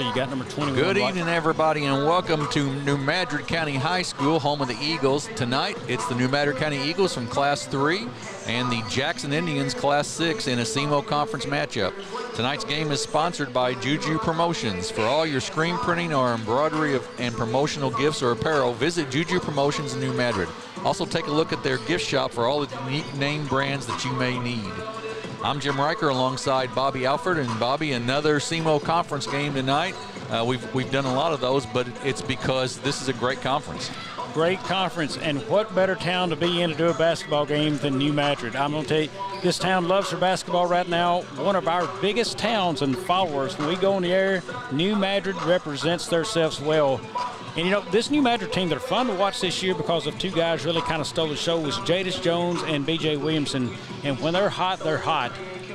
you got number 21. Good evening, everybody, and welcome to New Madrid County High School, home of the Eagles. Tonight, it's the New Madrid County Eagles from Class 3 and the Jackson Indians Class 6 in a SEMO Conference matchup. Tonight's game is sponsored by Juju Promotions. For all your screen printing or embroidery and promotional gifts or apparel, visit Juju Promotions in New Madrid. Also, take a look at their gift shop for all the unique name brands that you may need. I'm Jim Riker alongside Bobby Alford, and Bobby, another SEMO Conference game tonight. We've done a lot of those, but it's because this is a great conference. Great conference, and what better town to be in to do a basketball game than New Madrid? I'm going to tell you, this town loves their basketball right now. One of our biggest towns and followers. When we go in the air, New Madrid represents themselves well. And, you know, this New Madrid team, they're fun to watch this year because of two guys really kind of stole the show, was Jadis Jones and B.J. Williamson. And when they're hot, they're hot.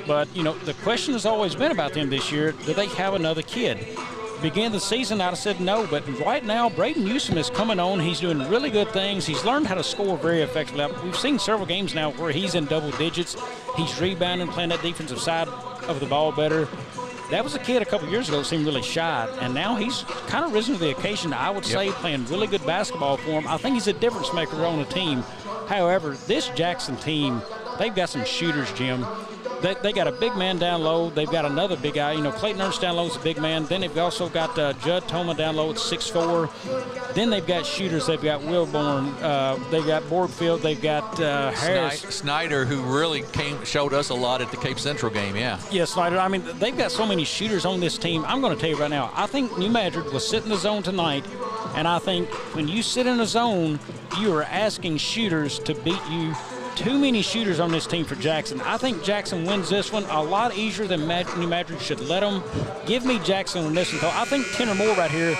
But, you know, the question has always been about them this year, do they have another kid? Beginning of the season, I'd have said no, but right now, Braden Newsom is coming on. He's doing really good things. He's learned how to score very effectively. We've seen several games now where he's in double digits. He's rebounding, playing that defensive side of the ball better. That was a kid a couple years ago that seemed really shy, and now he's kind of risen to the occasion, I would say, playing really good basketball for him. I think he's a difference maker on the team. However, this Jackson team, they've got some shooters, Jim. They got a big man down low. They've got another big guy. You know, Clayton Ernst down low is a big man. Then they've also got Judd Toma down low at 6'4". Then they've got shooters. They've got Wilborn. They've got Borgfield. They've got Harris. Snyder, who really showed us a lot at the Cape Central game, yeah. Yeah, Snyder. I mean, they've got so many shooters on this team. I'm going to tell you right now, I think New Madrid will sit in the zone tonight, and I think when you sit in a zone, you are asking shooters to beat you. Too many shooters on this team for Jackson. I think Jackson wins this one a lot easier than New Madrid should let them. Give me Jackson on this one. I think 10 or more right here.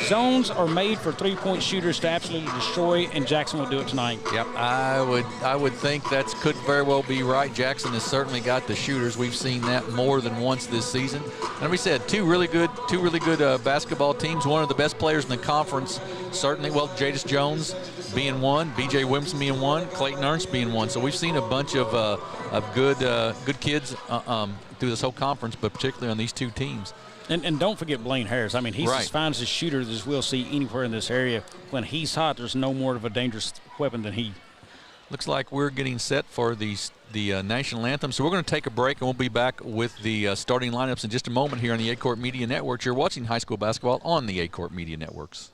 Zones are made for three-point shooters to absolutely destroy, and Jackson will do it tonight. Yep, I would think that could very well be right. Jackson has certainly got the shooters. We've seen that more than once this season. And like we said, two really good basketball teams. One of the best players in the conference, certainly. Well, Jadis Jones being one, B.J. Williamson being one, Clayton Ernst being one. So we've seen a bunch of good kids through this whole conference, but particularly on these two teams. And don't forget Blaine Harris. I mean, he's as fine as a shooter as we'll see anywhere in this area. When he's hot, there's no more of a dangerous weapon than he. Looks like we're getting set for the national anthem. So we're going to take a break, and we'll be back with the starting lineups in just a moment here on the Aycorp Media Network. You're watching high school basketball on the Aycorp Media Networks.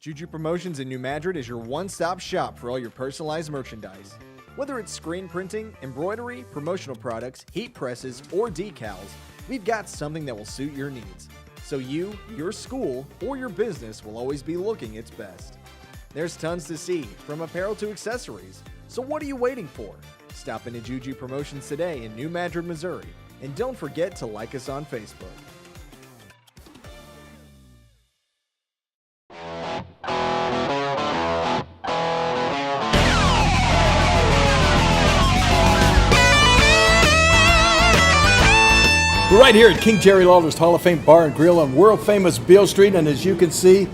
Juju Promotions in New Madrid is your one-stop shop for all your personalized merchandise. Whether it's screen printing, embroidery, promotional products, heat presses, or decals, we've got something that will suit your needs. So you, your school, or your business will always be looking its best. There's tons to see, from apparel to accessories. So what are you waiting for? Stop into Juju Promotions today in New Madrid, Missouri. And don't forget to like us on Facebook. We're right here at King Jerry Lawler's Hall of Fame Bar and Grill on world-famous Beale Street, and as you can see,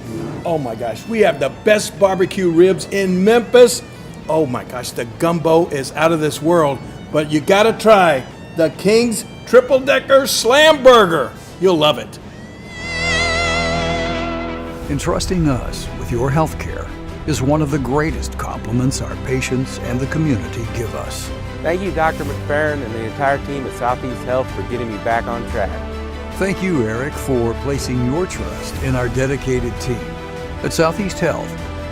oh my gosh, we have the best barbecue ribs in Memphis. Oh my gosh, the gumbo is out of this world, but you gotta try the King's Triple Decker Slam Burger. You'll love it. Entrusting us with your health care is one of the greatest compliments our patients and the community give us. Thank you, Dr. McFerrin and the entire team at Southeast Health for getting me back on track. Thank you, Eric, for placing your trust in our dedicated team. At Southeast Health,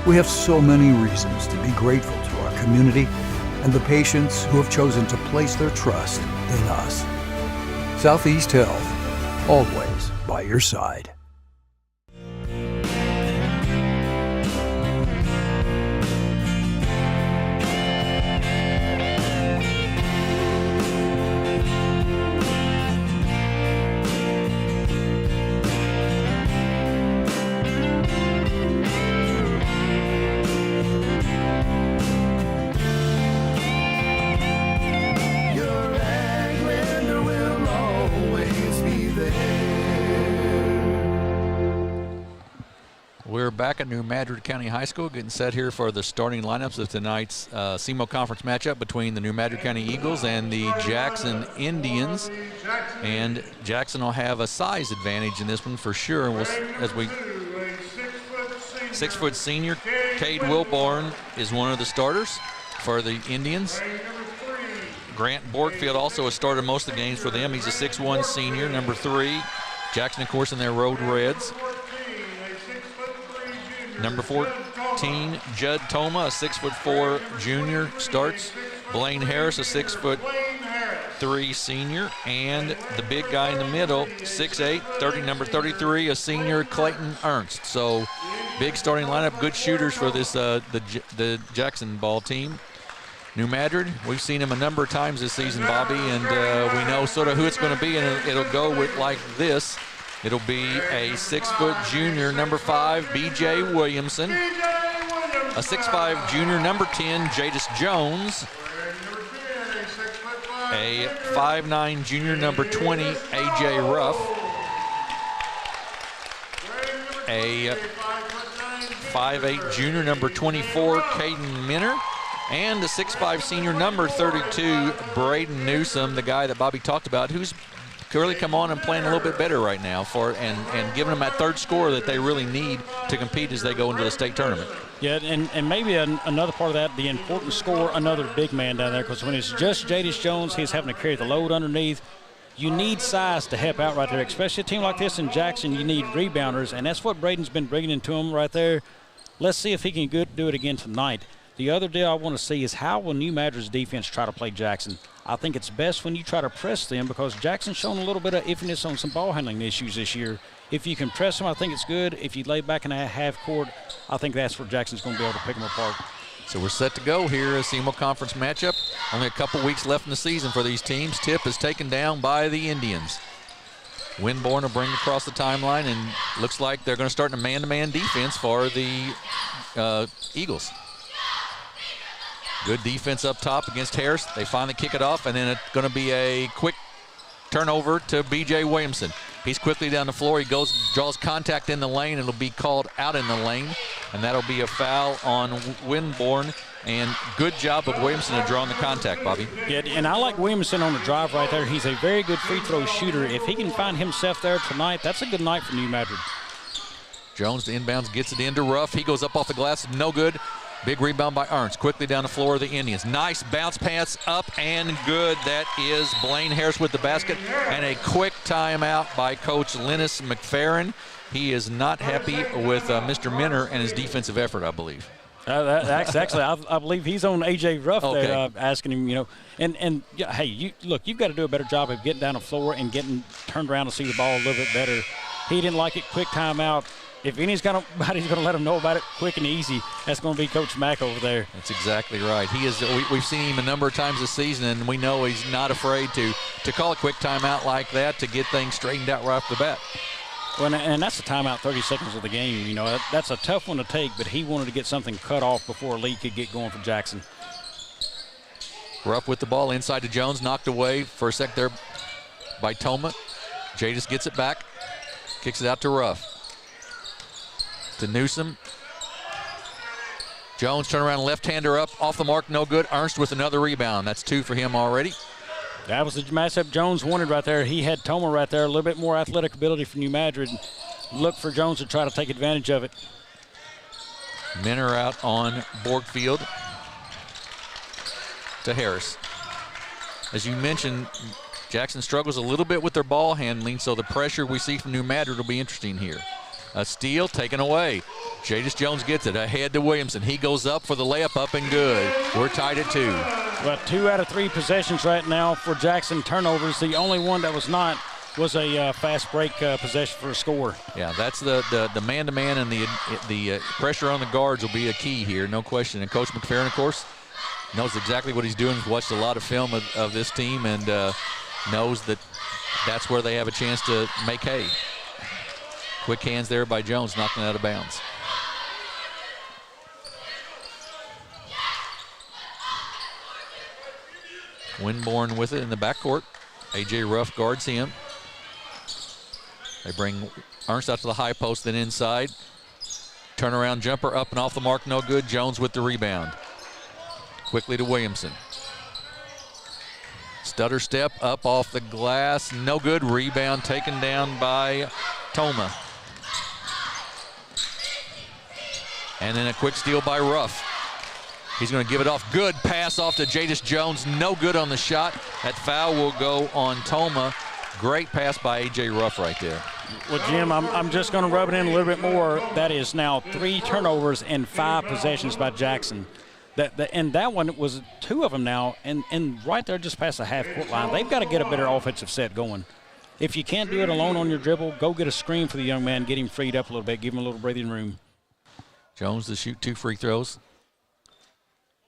we have so many reasons to be grateful to our community and the patients who have chosen to place their trust in us. Southeast Health, always by your side. back at New Madrid County High School, getting set here for the starting lineups of tonight's SEMO Conference matchup between the New Madrid County Eagles and the Jackson Indians. And Jackson will have a size advantage in this one for sure. And 6-foot senior Cade Wilborn is one of the starters for the Indians. Grant Borgfield also has started most of the games for them. He's a 6'1 senior, number 3. Jackson, of course, in their Road Reds. Number 14, Judd Toma, a 6'4 junior, starts. Blaine Harris, a 6'3 senior. And the big guy in the middle, 6'8", number 33, a senior, Clayton Ernst. So big starting lineup, good shooters for this the Jackson ball team. New Madrid, we've seen him a number of times this season, Bobby, and we know sort of who it's going to be, and it'll go with like this. It'll be a 6-foot junior, number 5, B.J. Williamson. A 6'5 junior, number 10, Jadis Jones. A 5'9 junior, number 20, A.J. Ruff. A 5'8 junior, number 24, Caden Minner. And the 6'5 senior, number 32, Braden Newsom, the guy that Bobby talked about, who's really come on and playing a little bit better right now and giving them that third score that they really need to compete as they go into the state tournament. Yeah, and maybe another part of that, the important score, another big man down there, because when it's just Jadis Jones, he's having to carry the load underneath. You need size to help out right there, especially a team like this in Jackson. You need rebounders, and that's what Braden's been bringing into him right there. Let's see if he can do it again tonight. The other deal I want to see is how will New Madrid's defense try to play Jackson. I think it's best when you try to press them, because Jackson's shown a little bit of iffiness on some ball handling issues this year. If you can press them, I think it's good. If you lay back in a half court, I think that's where Jackson's going to be able to pick them apart. So we're set to go here, a SEMO Conference matchup. Only a couple weeks left in the season for these teams. Tip is taken down by the Indians. Winborn will bring across the timeline, and looks like they're going to start in a man-to-man defense for the Eagles. Good defense up top against Harris. They finally kick it off, and then it's going to be a quick turnover to B.J. Williamson. He's quickly down the floor. He draws contact in the lane. It'll be called out in the lane, and that'll be a foul on Winborn. And good job of Williamson to draw on the contact, Bobby. Yeah, and I like Williamson on the drive right there. He's a very good free throw shooter. If he can find himself there tonight, that's a good night for New Madrid. Jones to inbounds, gets it into Ruff. He goes up off the glass, no good. Big rebound by Ernst. Quickly down the floor of the Indians. Nice bounce pass up and good. That is Blaine Harris with the basket. And a quick timeout by Coach Linus McFerrin. He is not happy with Mr. Minner and his defensive effort, I believe. Actually, I believe he's on A.J. Ruff okay. there, asking him, And hey, you've got to do a better job of getting down the floor and getting turned around to see the ball a little bit better. He didn't like it. Quick timeout. If anybody's going to let him know about it quick and easy, that's going to be Coach Mack over there. That's exactly right. He is. We've seen him a number of times this season, and we know he's not afraid to call a quick timeout like that to get things straightened out right off the bat. Well, and that's a timeout 30 seconds of the game. That's a tough one to take, but he wanted to get something cut off before Lee could get going for Jackson. Ruff with the ball inside to Jones, knocked away for a sec there by Toma. Jadis gets it back, kicks it out to Ruff. To Newsom. Jones turn around, left-hander up, off the mark, no good. Ernst with another rebound. That's 2 for him already. That was the matchup Jones wanted right there. He had Toma right there, a little bit more athletic ability for New Madrid. Look for Jones to try to take advantage of it. Minner out on Borgfield to Harris. As you mentioned, Jackson struggles a little bit with their ball handling, so the pressure we see from New Madrid will be interesting here. A steal taken away. Jadis Jones gets it ahead to Williamson. He goes up for the layup, up and good. We're tied at 2. Well, 2 out of 3 possessions right now for Jackson turnovers. The only one that was not was a fast break possession for a score. Yeah, that's the man-to-man and the pressure on the guards will be a key here, no question. And Coach McFerrin, of course, knows exactly what he's doing. He's watched a lot of film of this team and knows that that's where they have a chance to make hay. Quick hands there by Jones, knocking it out of bounds. Winborn with it in the backcourt. A.J. Ruff guards him. They bring Ernst out to the high post, then inside. Turnaround jumper up and off the mark, no good. Jones with the rebound. Quickly to Williamson. Stutter step up off the glass, no good. Rebound taken down by Toma. And then a quick steal by Ruff. He's going to give it off. Good pass off to Jadis Jones. No good on the shot. That foul will go on Toma. Great pass by A.J. Ruff right there. Well, Jim, I'm just going to rub it in a little bit more. That is now 3 turnovers and 5 possessions by Jackson. And that one was 2 of them now, and right there just past the half-court line. They've got to get a better offensive set going. If you can't do it alone on your dribble, go get a screen for the young man, get him freed up a little bit, give him a little breathing room. Jones to shoot 2 free throws.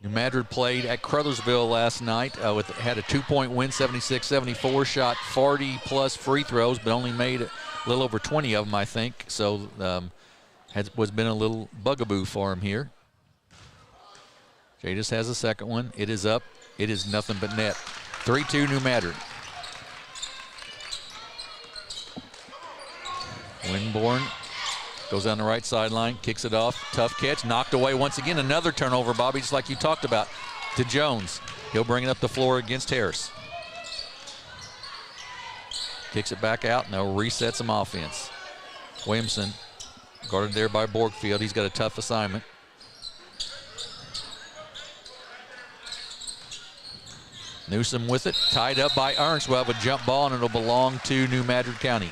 New Madrid played at Crothersville last night. Had a 2-point win, 76-74. Shot 40-plus free throws, but only made a little over 20 of them, I think. So was been a little bugaboo for him here. Jadis has a second one. It is up. It is nothing but net. 3-2 New Madrid. Winborn goes on the right sideline, kicks it off. Tough catch, knocked away once again. Another turnover, Bobby, just like you talked about, to Jones. He'll bring it up the floor against Harris. Kicks it back out, and they'll reset some offense. Williamson guarded there by Borgfield. He's got a tough assignment. Newsom with it, tied up by Ernst. We'll have a jump ball, and it'll belong to New Madrid County.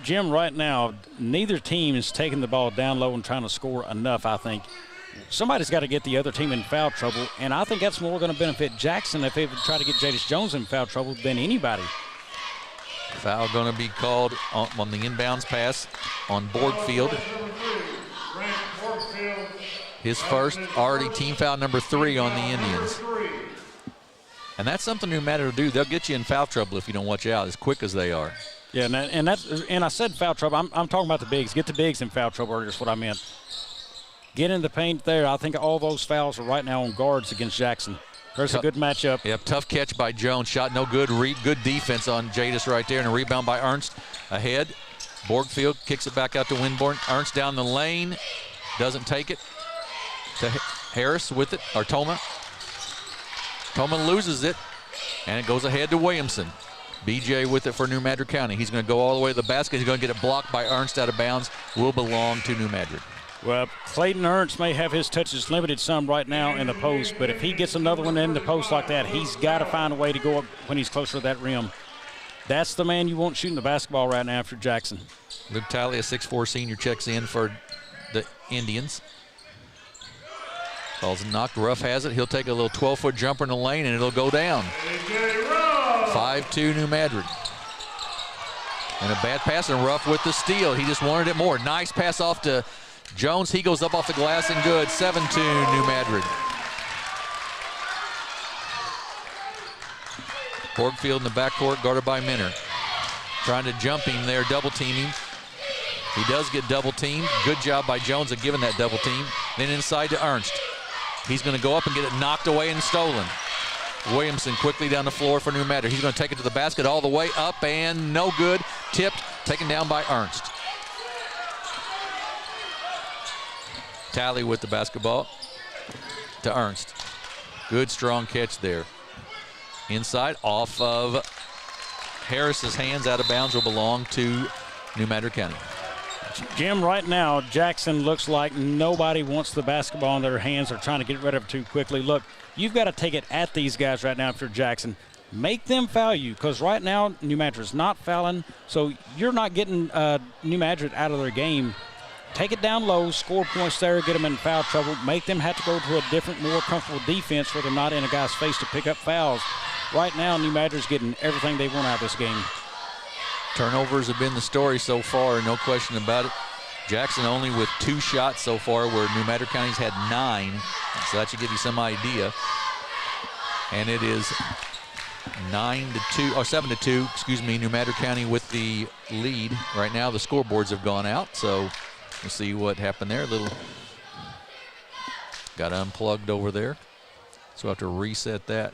Jim, right now, neither team is taking the ball down low and trying to score enough, I think. Somebody's got to get the other team in foul trouble, and I think that's more going to benefit Jackson if they would try to get Jadis Jones in foul trouble than anybody. Foul going to be called on the inbounds pass on Borgfield. His first, already team foul number 3 on the Indians. And that's something New Madrid will do. They'll get you in foul trouble if you don't watch out, as quick as they are. Yeah, and I said foul trouble. I'm talking about the bigs. Get the bigs in foul trouble, is what I meant. Get in the paint there. I think all those fouls are right now on guards against Jackson. There's a good matchup. Yep, tough catch by Jones. Shot no good. Good defense on Jadis right there, and a rebound by Ernst. Ahead. Borgfield kicks it back out to Winborn. Ernst down the lane. Doesn't take it. To Harris with it, or Toma. Toma loses it, and it goes ahead to Williamson. BJ with it for New Madrid County. He's going to go all the way to the basket. He's going to get it blocked by Ernst out of bounds. Will belong to New Madrid. Well, Clayton Ernst may have his touches limited some right now in the post, but if he gets another one in the post like that, he's got to find a way to go up when he's closer to that rim. That's the man you want shooting the basketball right now for Jackson. Luke Talley, a 6'4 senior, checks in for the Indians. Ball's knocked. Ruff has it. He'll take a little 12-foot jumper in the lane, and it'll go down. 5-2 New Madrid. And a bad pass, and Ruff with the steal. He just wanted it more. Nice pass off to Jones. He goes up off the glass and good. 7-2 New Madrid. Borgfield in the backcourt, guarded by Minner. Trying to jump him there, double teaming. He does get double teamed. Good job by Jones of giving that double team. Then inside to Ernst. He's going to go up and get it knocked away and stolen. Williamson quickly down the floor for New Madrid. He's going to take it to the basket all the way up and no good. Tipped, taken down by Ernst. Talley with the basketball to Ernst. Good strong catch there. Inside, off of Harris's hands, out of bounds, will belong to New Madrid County. Jim, right now, Jackson looks like nobody wants the basketball in their hands. They're trying to get rid of it too quickly. Look, you've got to take it at these guys right now if you're Jackson. Make them foul you, because right now New Madrid's not fouling, so you're not getting New Madrid out of their game. Take it down low, score points there, get them in foul trouble, make them have to go to a different, more comfortable defense where they're not in a guy's face to pick up fouls. Right now, New Madrid's getting everything they want out of this game. Turnovers have been the story so far, no question about it. Jackson only with 2 shots so far, where New Madrid County's had 9, so that should give you some idea. And it is 7-2, excuse me, New Madrid County with the lead. Right now the scoreboards have gone out, so we'll see what happened there. Got unplugged over there, so we'll have to reset that.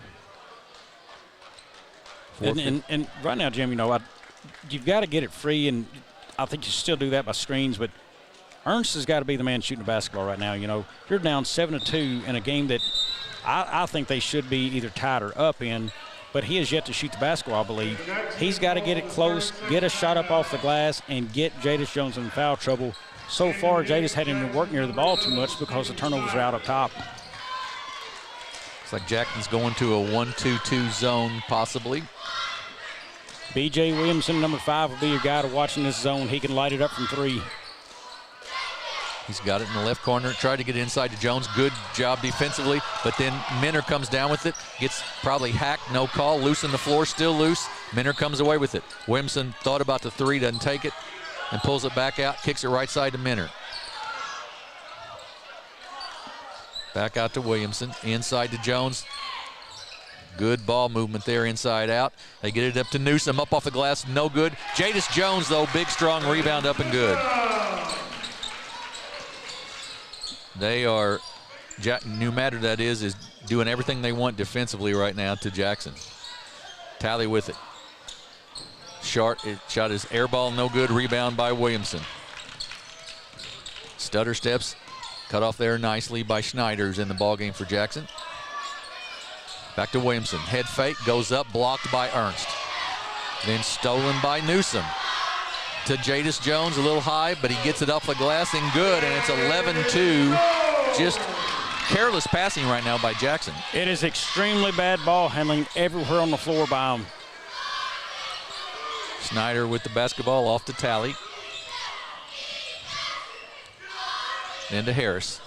And right now, Jim, you know, you've got to get it free, and I think you still do that by screens, but Ernst has got to be the man shooting the basketball right now. You know, you're down 7-2 in a game that I think they should be either tied or up in, but he has yet to shoot the basketball, I believe. He's got to get it close, get a shot up off the glass, and get Jadis Jones in foul trouble. So far, Jadis hadn't been working near the ball too much because the turnovers are out up top. Looks like Jackson's going to a 1-2-2 zone, possibly. B.J. Williamson, number 5, will be your guy to watch in this zone. He can light it up from 3. He's got it in the left corner, tried to get it inside to Jones. Good job defensively, but then Minner comes down with it. Gets probably hacked, no call. Loose on the floor, still loose. Minner comes away with it. Williamson thought about the 3, doesn't take it, and pulls it back out, kicks it right side to Minner. Back out to Williamson, inside to Jones. Good ball movement there, inside out. They get it up to Newsom, up off the glass, no good. Jadis Jones, though, big, strong rebound, up and good. They are, New Madrid that is doing everything they want defensively right now to Jackson. Talley with it. Shot is air ball, no good. Rebound by Williamson. Stutter steps, cut off there nicely by Schneider, who's in the ball game for Jackson. Back to Williamson. Head fake, goes up, blocked by Ernst. Then stolen by Newsom. To Jadis Jones, a little high, but he gets it off the glass and good, and it's 11-2. Just careless passing right now by Jackson. It is extremely bad ball handling everywhere on the floor by him. Schneider with the basketball off to Talley. Then to Harris.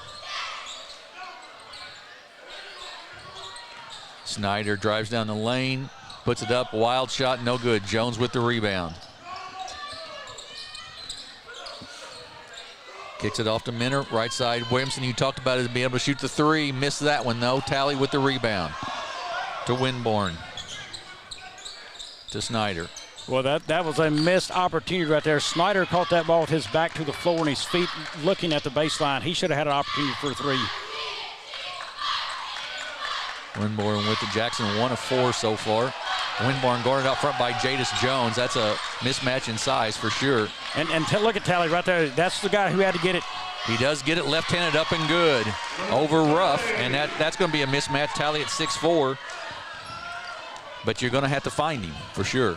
Schneider drives down the lane, puts it up, wild shot, no good. Jones with the rebound. Kicks it off to Minner, right side. Williamson, you talked about it being able to shoot the 3. Missed that one, though. Talley with the rebound. To Winborn. To Snyder. Well, that was a missed opportunity right there. Snyder caught that ball with his back to the floor and his feet looking at the baseline. He should have had an opportunity for a 3. Winborn with the Jackson, 1 of 4 so far. Winborn guarded out front by Jadis Jones. That's a mismatch in size for sure. And look at Talley right there. That's the guy who had to get it. He does get it left-handed up and good. Over rough, and that's going to be a mismatch. Talley at 6'4". But you're going to have to find him for sure.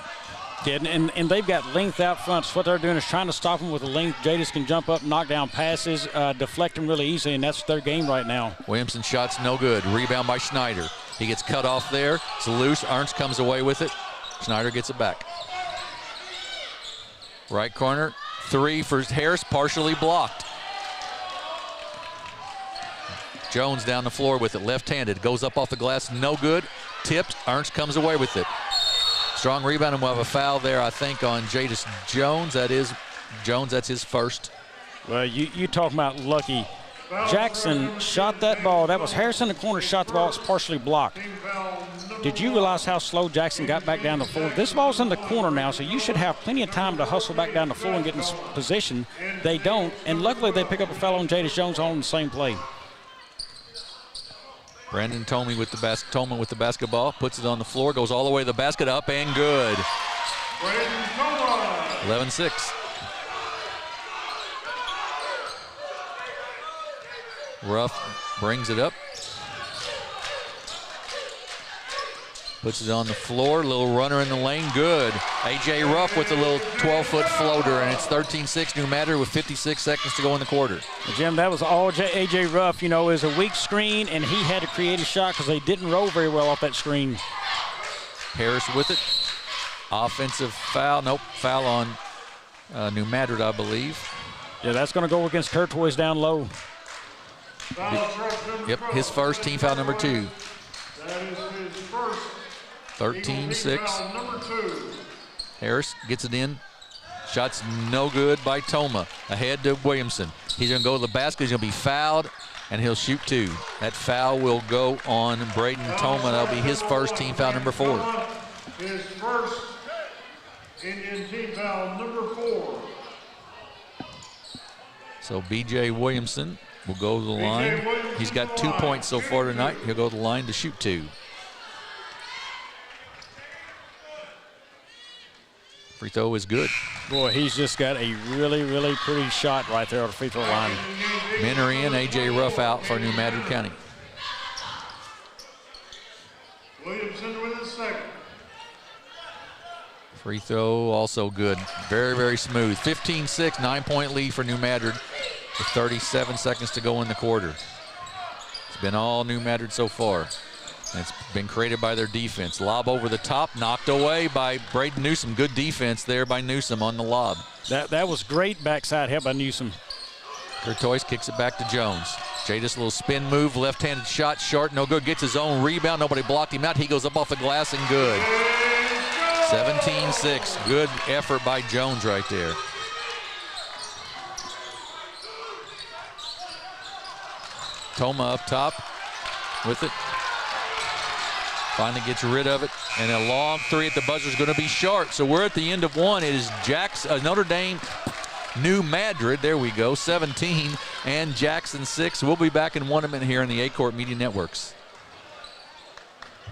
Yeah, and they've got length out front. So what they're doing is trying to stop him with the length. Jadis can jump up, knock down passes, deflect him really easily, and that's their game right now. Williamson shot's no good. Rebound by Schneider. He gets cut off there. It's loose. Ernst comes away with it. Schneider gets it back. Right corner. 3 for Harris, partially blocked. Jones down the floor with it, left-handed. Goes up off the glass, no good. Tipped. Ernst comes away with it. Strong rebound, and we'll have a foul there, I think, on Jadis Jones. That is Jones, that's his first. Well, you talking about lucky. Jackson shot that ball. That was Harris in the corner, shot the ball. It's partially blocked. Did you realize how slow Jackson got back down the floor? This ball's in the corner now, so you should have plenty of time to hustle back down the floor and get in position. They don't, and luckily they pick up a foul on Jadis Jones on the same play. Brandon Tomey with the basketball, puts it on the floor, goes all the way to the basket, up and good. 11-6. Ruff brings it up. Puts it on the floor, little runner in the lane, good. A.J. Ruff with a little 12-foot floater, and it's 13-6 New Madrid with 56 seconds to go in the quarter. Well, Jim, that was all A.J. Ruff. You know, it was a weak screen, and he had to create a shot because they didn't roll very well off that screen. Harris with it. Offensive foul. Nope, foul on New Madrid, I believe. Yeah, that's going to go against Courtois down low. Yep, his first, team foul number 2. 13-6. Harris gets it in. Shot's no good by Toma. Ahead to Williamson. He's going to go to the basket. He's going to be fouled, and he'll shoot 2. That foul will go on Braden Toma. That'll be his first, team foul number 4. His first Indian team foul number 4. So B.J. Williamson will go to the line. He's got 2 points so far tonight. He'll go to the line to shoot 2. Free throw is good. Boy, he's just got a really, really pretty shot right there on the free throw line. Men are in. A.J. Ruff out for New Madrid County. Williamson with his second. Free throw also good. Very, very smooth. 15-6, 9-point lead for New Madrid with 37 seconds to go in the quarter. It's been all New Madrid so far. And it's been created by their defense. Lob over the top, knocked away by Braden Newsom. Good defense there by Newsom on the lob. That was great backside help by Newsom. Courtois kicks it back to Jones. Jadis, a little spin move, left-handed shot, short, no good. Gets his own rebound. Nobody blocked him out. He goes up off the glass and good. 17-6. Good effort by Jones right there. Toma up top with it. Finally gets rid of it. And a long three at the buzzer is going to be short. So we're at the end of one. It is Notre Dame, New Madrid, there we go, 17, and Jackson 6. We'll be back in 1 minute here on the Aycorp Media Networks.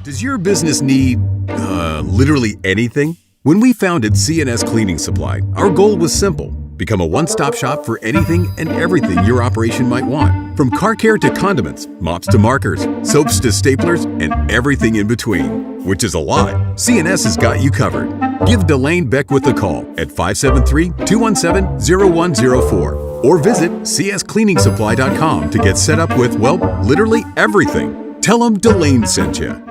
Does your business need, literally anything? When we founded CNS Cleaning Supply, our goal was simple. Become a one-stop shop for anything and everything your operation might want. From car care to condiments, mops to markers, soaps to staplers, and everything in between. Which is a lot. CNS has got you covered. Give Delane Beckwith a call at 573-217-0104 or visit cscleaningsupply.com to get set up with, well, literally everything. Tell them Delane sent you.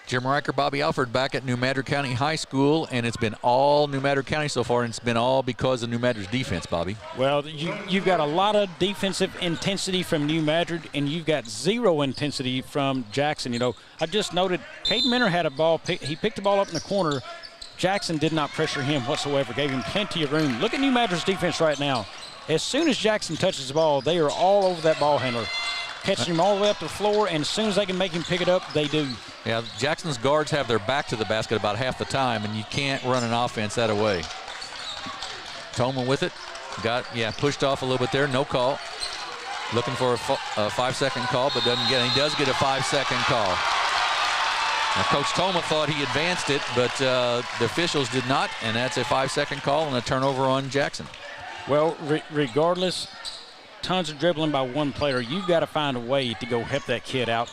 Jim Riker, Bobby Alford back at New Madrid County High School, and it's been all New Madrid County so far, and it's been all because of New Madrid's defense, Bobby. Well, you've got a lot of defensive intensity from New Madrid, and you've got zero intensity from Jackson. You know, I just noted Caden Minner had a ball. He picked the ball up in the corner. Jackson did not pressure him whatsoever, gave him plenty of room. Look at New Madrid's defense right now. As soon as Jackson touches the ball, they are all over that ball handler, catching him all the way up to the floor, and as soon as they can make him pick it up, they do. Yeah, Jackson's guards have their back to the basket about half the time, and you can't run an offense that away. Toma with it. Pushed off a little bit there, no call. Looking for a 5-second call, but doesn't get it. He does get a 5-second call. Now, Coach Toma thought he advanced it, but the officials did not, and that's a 5-second call and a turnover on Jackson. Well, regardless, tons of dribbling by one player. You've got to find a way to go help that kid out.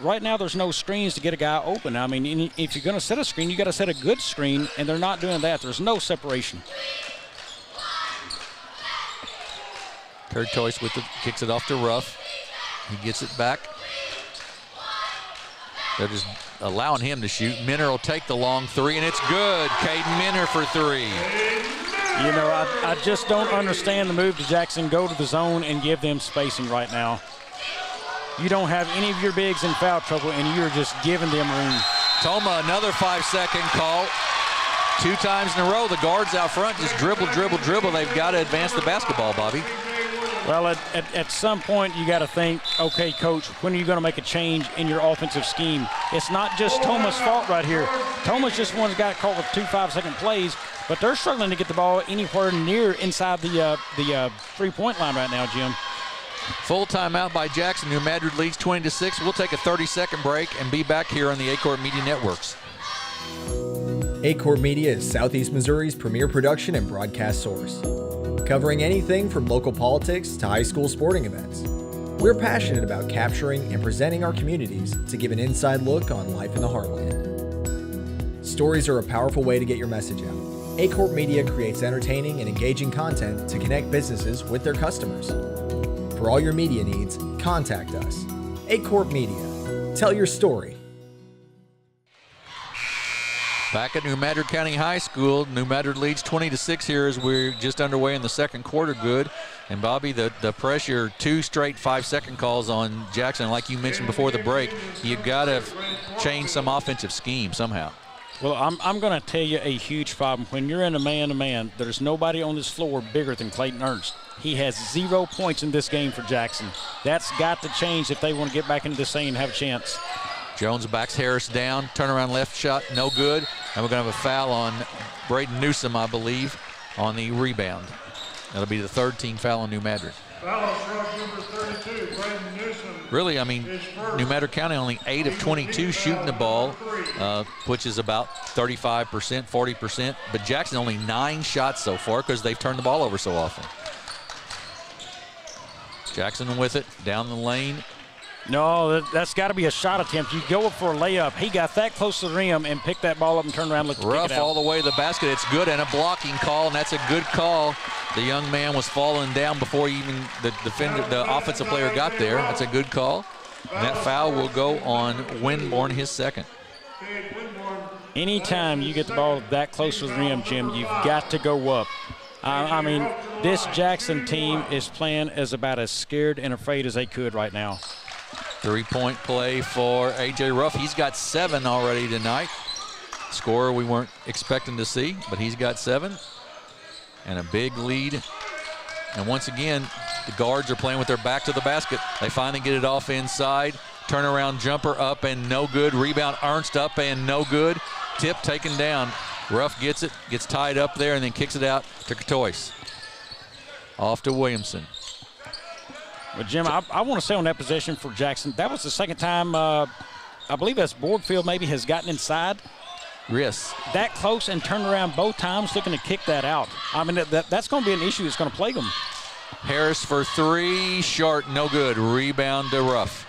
Right now, there's no screens to get a guy open. I mean, if you're going to set a screen, you got to set a good screen, and they're not doing that. There's no separation. Courtois with it, kicks it off to Ruff. He gets it back. They're just allowing him to shoot. Minner will take the long three, and it's good. Caden Minner for three. You know, I just don't understand the move to Jackson. Go to the zone and give them spacing right now. You don't have any of your bigs in foul trouble, and you're just giving them room. Toma, another 5-second call. 2 times in a row, the guards out front just dribble. They've got to advance the basketball, Bobby. Well, at some point, you got to think, okay, Coach, when are you going to make a change in your offensive scheme? It's not just Toma's fault right here. Toma's just one got caught with 2 5-second plays, but they're struggling to get the ball anywhere near inside the 3-point line right now, Jim. Full timeout by Jackson. New Madrid leads 20-6. We'll take a 30-second break and be back here on the Aycorp Media Networks. Aycorp Media is Southeast Missouri's premier production and broadcast source, covering anything from local politics to high school sporting events. We're passionate about capturing and presenting our communities to give an inside look on life in the heartland. Stories are a powerful way to get your message out. Aycorp Media creates entertaining and engaging content to connect businesses with their customers. For all your media needs, contact us. Aycorp Media. Tell your story. Back at New Madrid County High School, New Madrid leads 20-6 here as we're just underway in the second quarter. Good. And Bobby, the pressure, 2 straight 5-second calls on Jackson. Like you mentioned before the break, you've got to change some offensive scheme somehow. Well, I'm going to tell you a huge problem. When you're in a man-to-man, there's nobody on this floor bigger than Clayton Ernst. He has 0 points in this game for Jackson. That's got to change if they want to get back into this thing and have a chance. Jones backs Harris down. Turnaround left shot, no good. And we're going to have a foul on Braden Newsom, I believe, on the rebound. That'll be the third team foul on New Madrid. Foul on truck number 32, Braden Newsom. Really, I mean, New Madrid County only 8 of 22 shooting the ball, which is about 35%, 40%. But Jackson only 9 shots so far because they've turned the ball over so often. Jackson with it, down the lane. No, that's got to be a shot attempt. You go up for a layup. He got that close to the rim and picked that ball up and turned around and looked to kick Ruff it out. all the way to the basket. It's good, and a blocking call, and that's a good call. The young man was falling down before even the offensive player got there. That's a good call. And that foul will go on Winborn, his second. Anytime you get the ball that close to the rim, Jim, you've got to go up. I mean, this Jackson team is playing as about as scared and afraid as they could right now. 3-point play for A.J. Ruff. He's got 7 already tonight. Scorer we weren't expecting to see, but he's got 7. And a big lead. And once again, the guards are playing with their back to the basket. They finally get it off inside. Turnaround jumper up and no good. Rebound Ernst up and no good. Tip taken down. Ruff gets it, gets tied up there, and then kicks it out to Courtois. Off to Williamson. But, Jim, I want to say on that possession for Jackson, that was the second time, I believe that's Boardfield maybe has gotten inside. Yes. That close and turned around both times looking to kick that out. I mean, that's going to be an issue that's going to plague them. Harris for 3, short, no good. Rebound to Ruff.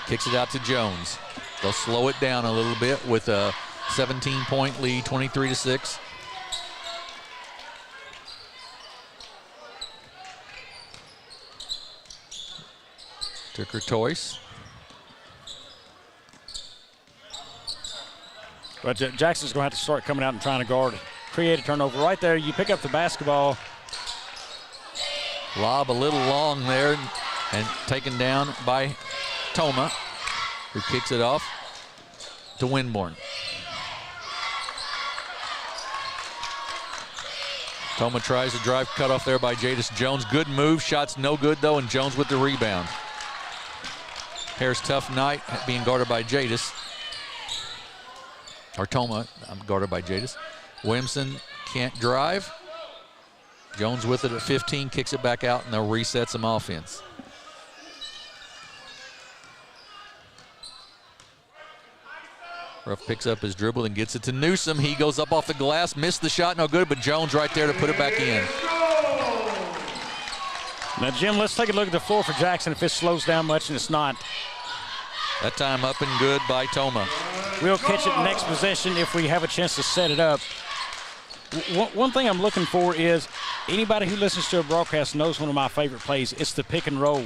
Kicks it out to Jones. They'll slow it down a little bit with a 17-point lead, 23-6. To Courtois. But Jackson's going to have to start coming out and trying to guard, create a turnover. Right there, you pick up the basketball. Lob a little long there and taken down by Toma, who kicks it off to Winborn. Toma tries to drive, cut off there by Jadis Jones. Good move, shots no good though, and Jones with the rebound. Harris tough night being guarded by Jadis. Or Toma, guarded by Jadis. Williamson can't drive. Jones with it at 15, kicks it back out, and they'll reset some offense. Ruff picks up his dribble and gets it to Newsom. He goes up off the glass, missed the shot, no good, but Jones right there to put it back in. Now, Jim, let's take a look at the floor for Jackson if it slows down much, and it's not. That time up and good by Toma. We'll catch it next possession if we have a chance to set it up. One thing I'm looking for is anybody who listens to a broadcast knows one of my favorite plays. It's the pick and roll.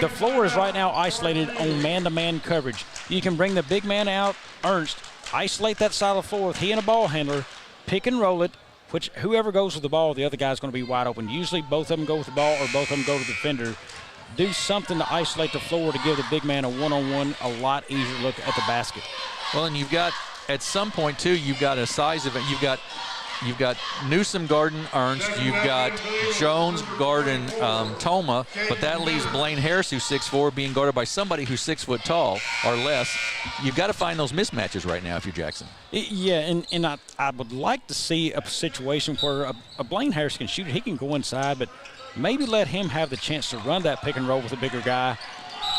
The floor is right now isolated on man-to-man coverage. You can bring the big man out, Ernst, isolate that side of the floor with he and a ball handler, pick and roll it, which whoever goes with the ball, the other guy's going to be wide open. Usually both of them go with the ball or both of them go to the defender. Do something to isolate the floor to give the big man a one-on-one, a lot easier look at the basket. Well, and you've got, at some point, too, you've got a size of it. You've got Newsom guarding Ernst. You've got Jones guarding Toma, but that leaves Blaine Harris, who's 6'4", being guarded by somebody who's 6 foot tall or less. You've got to find those mismatches right now if you're Jackson. Yeah, and I would like to see a situation where a Blaine Harris can shoot it. He can go inside, but maybe let him have the chance to run that pick and roll with a bigger guy.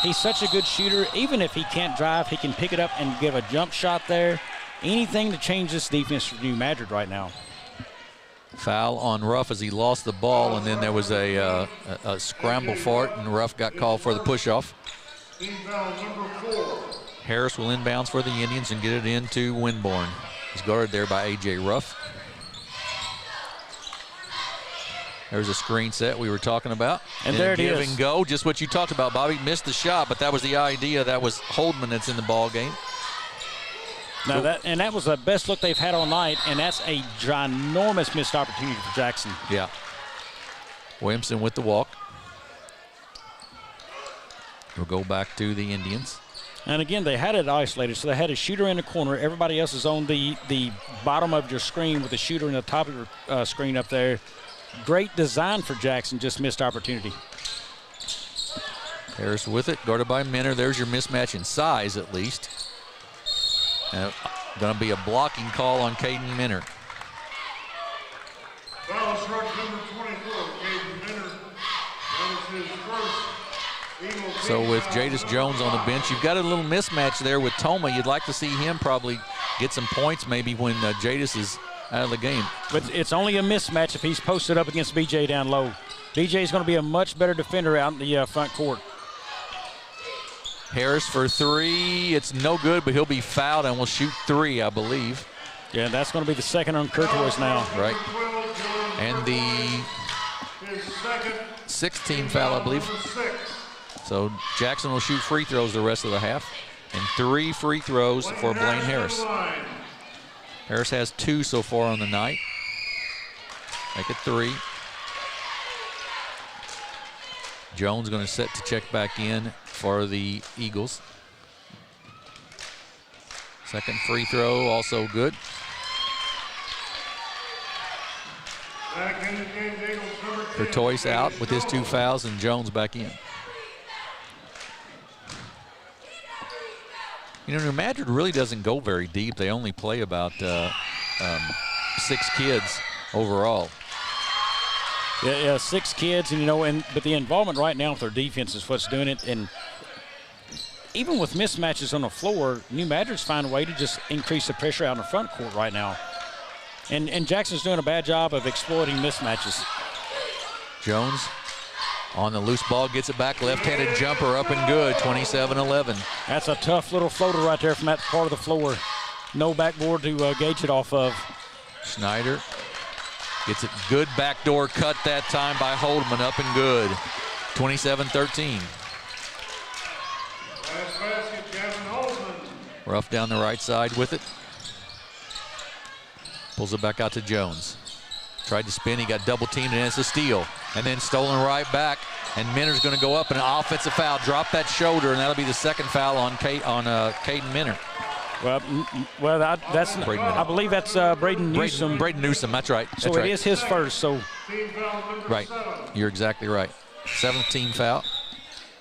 He's such a good shooter. Even if he can't drive, he can pick it up and give a jump shot there. Anything to change this defense for New Madrid right now. Foul on Ruff as he lost the ball, and then there was a scramble for it, and Ruff got called for the push-off. Harris will inbounds for the Indians and get it into Winborn. He's guarded there by A.J. Ruff. There's a screen set we were talking about. And there it is. Give and go, just what you talked about, Bobby. Missed the shot, but that was the idea. That was Holdman that's in the ball game. Now that was the best look they've had all night, and that's a ginormous missed opportunity for Jackson. Yeah. Williamson with the walk. We'll go back to the Indians. And again, they had it isolated, so they had a shooter in the corner. Everybody else is on the bottom of your screen with a shooter in the top of your screen up there. Great design for Jackson, just missed opportunity. Harris with it, guarded by Minner. There's your mismatch in size, at least. Going to be a blocking call on Caden Minner. Foul shot number 24, Caden Minner. That is his first Eagle. So with Jadis Jones on the bench, you've got a little mismatch there with Toma. You'd like to see him probably get some points maybe when Jadis is out of the game. But it's only a mismatch if he's posted up against BJ down low. BJ is going to be a much better defender out in the front court. Harris for three. It's no good, but he'll be fouled and will shoot three, I believe. Yeah, that's going to be the second on Courtois now. Right. And the 16th foul, I believe. So Jackson will shoot free throws the rest of the half. And 3 free throws for Blaine Harris. Harris has 2 so far on the night. Make it 3. Jones going to set to check back in for the Eagles. Second free throw, also good. Courtois out with his 2 fouls and Jones back in. You know, New Madrid really doesn't go very deep. They only play about 6 kids overall. Yeah, 6 kids, and you know, but the involvement right now with their defense is what's doing it. And even with mismatches on the floor, New Madrid's find a way to just increase the pressure out in the front court right now. And Jackson's doing a bad job of exploiting mismatches. Jones on the loose ball, gets it back, left-handed jumper up and good, 27-11. That's a tough little floater right there from that part of the floor. No backboard to gauge it off of. Schneider gets it, good backdoor cut that time by Holdman, up and good, 27-13. Ruff down the right side with it. Pulls it back out to Jones. Tried to spin, he got double teamed, and it's a steal. And then stolen right back, and Minner's going to go up, and an offensive foul. Drop that shoulder, and that'll be the second foul on Caden Minner. Well, that's I believe that's Braden Newsom. Braden Newsom, that's right. So it is his first. So right, you're exactly right. 17 foul.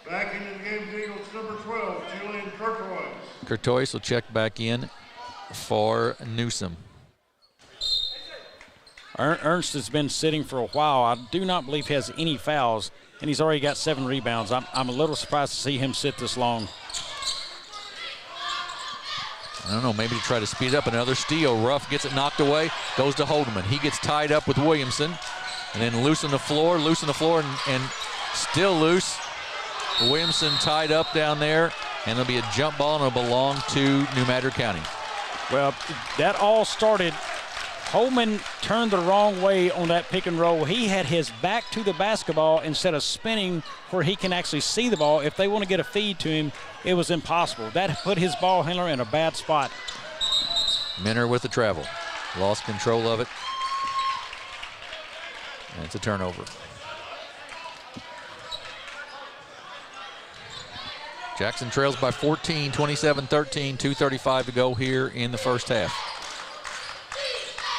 Back into the game, Eagles number 12, Julian Courtois. Courtois will check back in for Newsom. Ernst has been sitting for a while. I do not believe he has any fouls, and he's already got 7 rebounds. I'm a little surprised to see him sit this long. I don't know, maybe to try to speed up. Another steal. Ruff gets it knocked away, goes to Holdeman. He gets tied up with Williamson, and then loose on the floor, and still loose. Williamson tied up down there, and there'll be a jump ball, and it'll belong to New Madrid County. Well, that all started. Holman turned the wrong way on that pick and roll. He had his back to the basketball instead of spinning where he can actually see the ball. If they want to get a feed to him, it was impossible. That put his ball handler in a bad spot. Minner with the travel. Lost control of it. And it's a turnover. Jackson trails by 14, 27-13, 2:35 to go here in the first half.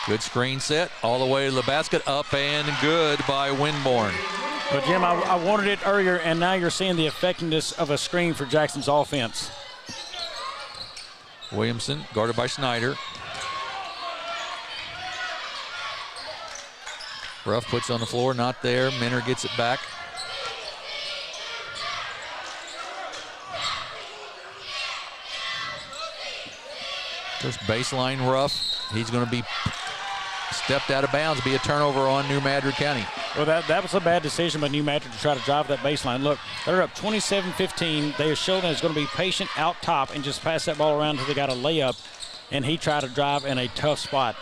Good screen set, all the way to the basket, up and good by Winborn. But Jim, I wanted it earlier, and now you're seeing the effectiveness of a screen for Jackson's offense. Williamson guarded by Schneider. Ruff puts on the floor, not there. Minner gets it back. Just baseline Ruff. He's going to be stepped out of bounds, be a turnover on New Madrid County. Well, that was a bad decision by New Madrid to try to drive that baseline. Look, they're up 27-15. They have shown that it's going to be patient out top and just pass that ball around until they got a layup, and he tried to drive in a tough spot.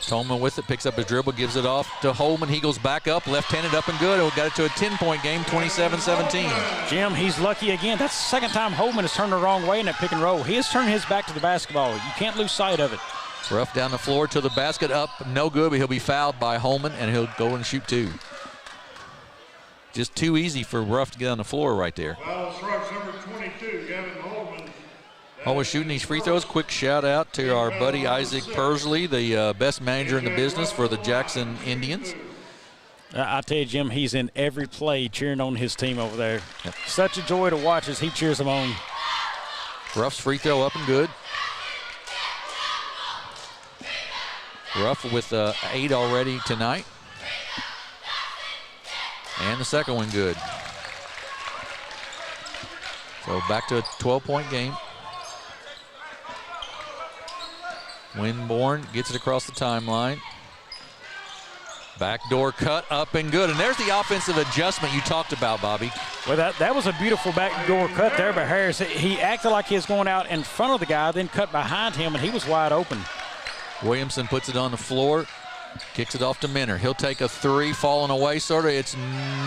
Tolman with it, picks up his dribble, gives it off to Holman. He goes back up, left-handed up and good. We got it to a 10-point game, 27-17. Jim, he's lucky again. That's the second time Holman has turned the wrong way in that pick and roll. He has turned his back to the basketball. You can't lose sight of it. Ruff down the floor to the basket, up, no good, but he'll be fouled by Holman, and he'll go and shoot 2. just too easy for Ruff to get on the floor right there. Foul strikes number 22, Gavin Holman. Always shooting these free throws. Quick shout out to our buddy Isaac Persley, the best manager in the business for the Jackson Indians. I tell you, Jim, he's in every play cheering on his team over there. Yep. Such a joy to watch as he cheers them on. Ruff's free throw up and good. Ruff with 8 already tonight. And the second one good. So back to a 12-point game. Winborn gets it across the timeline. Backdoor cut up and good. And there's the offensive adjustment you talked about, Bobby. Well, that was a beautiful backdoor cut there by Harris. He acted like he was going out in front of the guy, then cut behind him, and he was wide open. Williamson puts it on the floor, kicks it off to Minner. He'll take a 3, falling away sort of. It's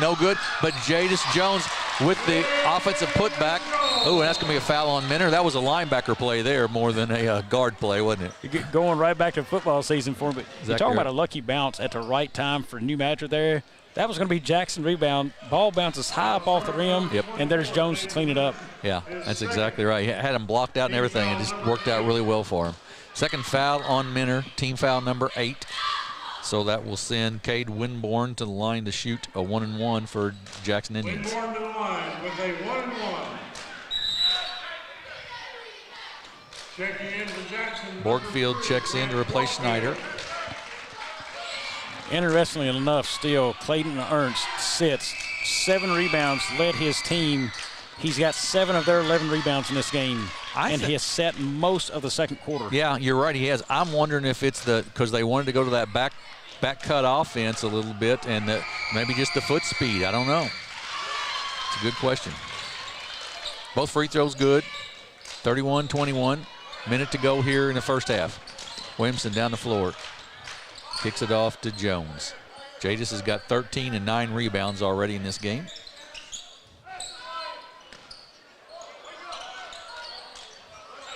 no good, but Jadis Jones with the offensive putback. Oh, and that's going to be a foul on Minner. That was a linebacker play there more than a guard play, wasn't it? Going right back to football season for him. But you're talking correct? about a lucky bounce at the right time for New Madrid there. That was going to be Jackson rebound. Ball bounces high up off the rim, Yep. and there's Jones to clean it up. Yeah, that's exactly right. He had him blocked out and everything. It just worked out really well for him. Second foul on Minner, team foul number 8. So that will send Cade Winborn to the line to shoot a 1-and-1 for Jackson Indians. Winborn to the line with a 1-and-1. Checking in for Jackson. Borgfield checks in to replace Schneider. Interestingly enough, still, Clayton Ernst sits 7 rebounds, led his team. He's got 7 of their 11 rebounds in this game, and he has set most of the second quarter. Yeah, you're right, he has. I'm wondering if it's because they wanted to go to that back cut offense a little bit, and maybe just the foot speed. I don't know. It's a good question. Both free throws good. 31-21. Minute to go here in the first half. Williamson down the floor. Kicks it off to Jones. Jadis has got 13 and 9 rebounds already in this game.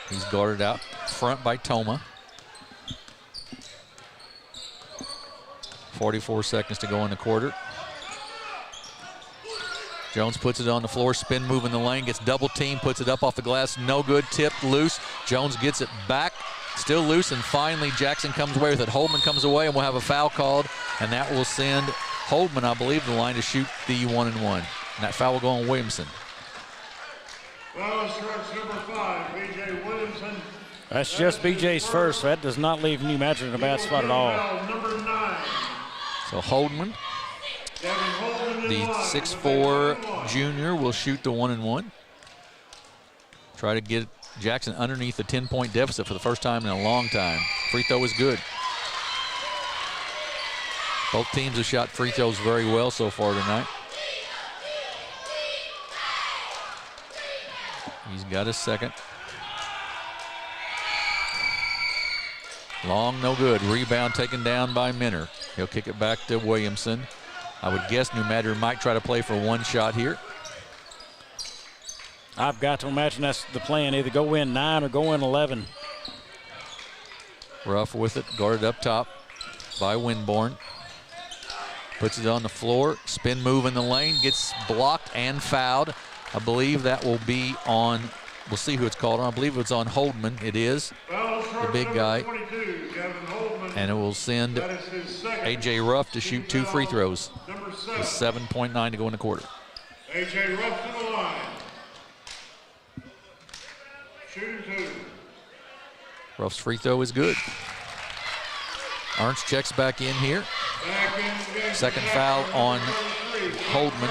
He's guarded out front by Toma. 44 seconds to go in the quarter. Jones puts it on the floor, spin move in the lane, gets double teamed, puts it up off the glass, no good, tipped, loose. Jones gets it back, still loose, and finally Jackson comes away with it. Holdman comes away, and we'll have a foul called, and that will send Holdman, I believe, to the line to shoot the 1-and-1. And that foul will go on Williamson. Foul strikes number 5, B.J. Williamson. That's just BJ's first. That does not leave New Madrid in a bad spot at all. Foul number 9. So Holdman, the 6'4" junior, will shoot the 1-and-1. Try to get Jackson underneath a 10-point deficit for the first time in a long time. Free throw is good. Both teams have shot free throws very well so far tonight. He's got his second. Long, no good. Rebound taken down by Minner. He'll kick it back to Williamson. I would guess New Madrid might try to play for one shot here. I've got to imagine that's the plan, either go in 9 or go in 11. Ruff with it, guarded up top by Winborn. Puts it on the floor, spin move in the lane, gets blocked and fouled. I believe that will be on, we'll see who it's called on. I believe it's on Holdman. It is, the big guy. And it will send A.J. Ruff to shoot 2 free throws with 7.9 to go in the quarter. A.J. Ruff to the line. Shooting 2. Ruff's free throw is good. Ernst checks back in here. Second foul on Holdman.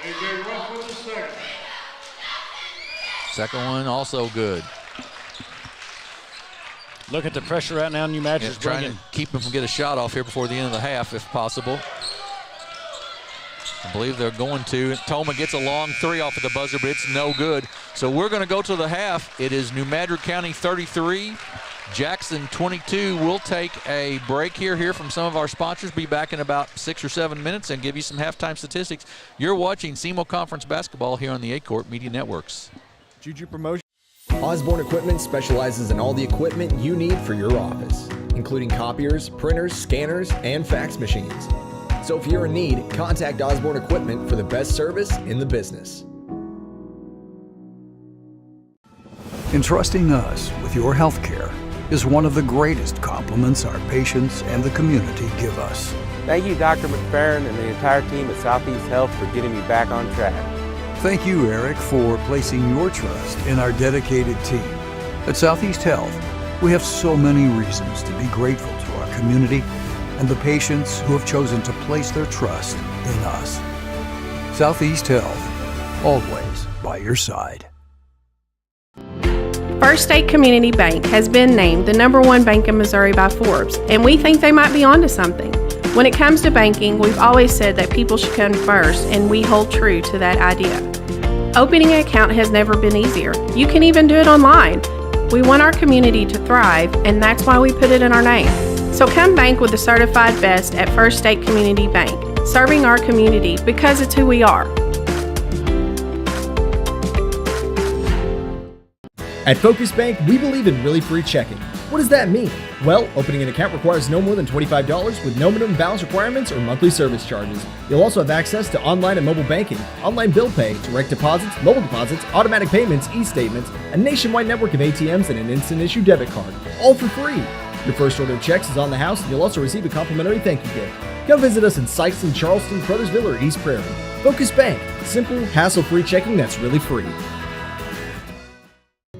A.J. Ruff with the second. Second one also good. Look at the pressure right now New Madrid's trying bringing. to keep him from getting a shot off here before the end of the half if possible. I believe they're going to. Toma gets a long 3 off at the buzzer, but it's no good. So we're going to go to the half. It is New Madrid County 33, Jackson 22. We'll take a break here from some of our sponsors. Be back in about 6 or 7 minutes and give you some halftime statistics. You're watching SEMO Conference Basketball here on the Aycorp Media Networks. Juju Promotion. Osborne Equipment specializes in all the equipment you need for your office, including copiers, printers, scanners, and fax machines. So if you're in need, contact Osborne Equipment for the best service in the business. Entrusting us with your health care is one of the greatest compliments our patients and the community give us. Thank you, Dr. McFerrin and the entire team at Southeast Health for getting me back on track. Thank you, Eric, for placing your trust in our dedicated team. At Southeast Health, we have so many reasons to be grateful to our community and the patients who have chosen to place their trust in us. Southeast Health, always by your side. First State Community Bank has been named the #1 bank in Missouri by Forbes, and we think they might be onto something. When it comes to banking, we've always said that people should come first, and we hold true to that idea. Opening an account has never been easier. You can even do it online. We want our community to thrive, and that's why we put it in our name. So come bank with the certified best at First State Community Bank, serving our community because it's who we are. At Focus Bank, we believe in really free checking. What does that mean? Well, opening an account requires no more than $25 with no minimum balance requirements or monthly service charges. You'll also have access to online and mobile banking, online bill pay, direct deposits, mobile deposits, automatic payments, e-statements, a nationwide network of ATMs, and an instant issue debit card, all for free. Your first order of checks is on the house, and you'll also receive a complimentary thank you gift. Come visit us in Sykeston, Charleston, Crothersville, or East Prairie. Focus Bank, simple, hassle-free checking that's really free.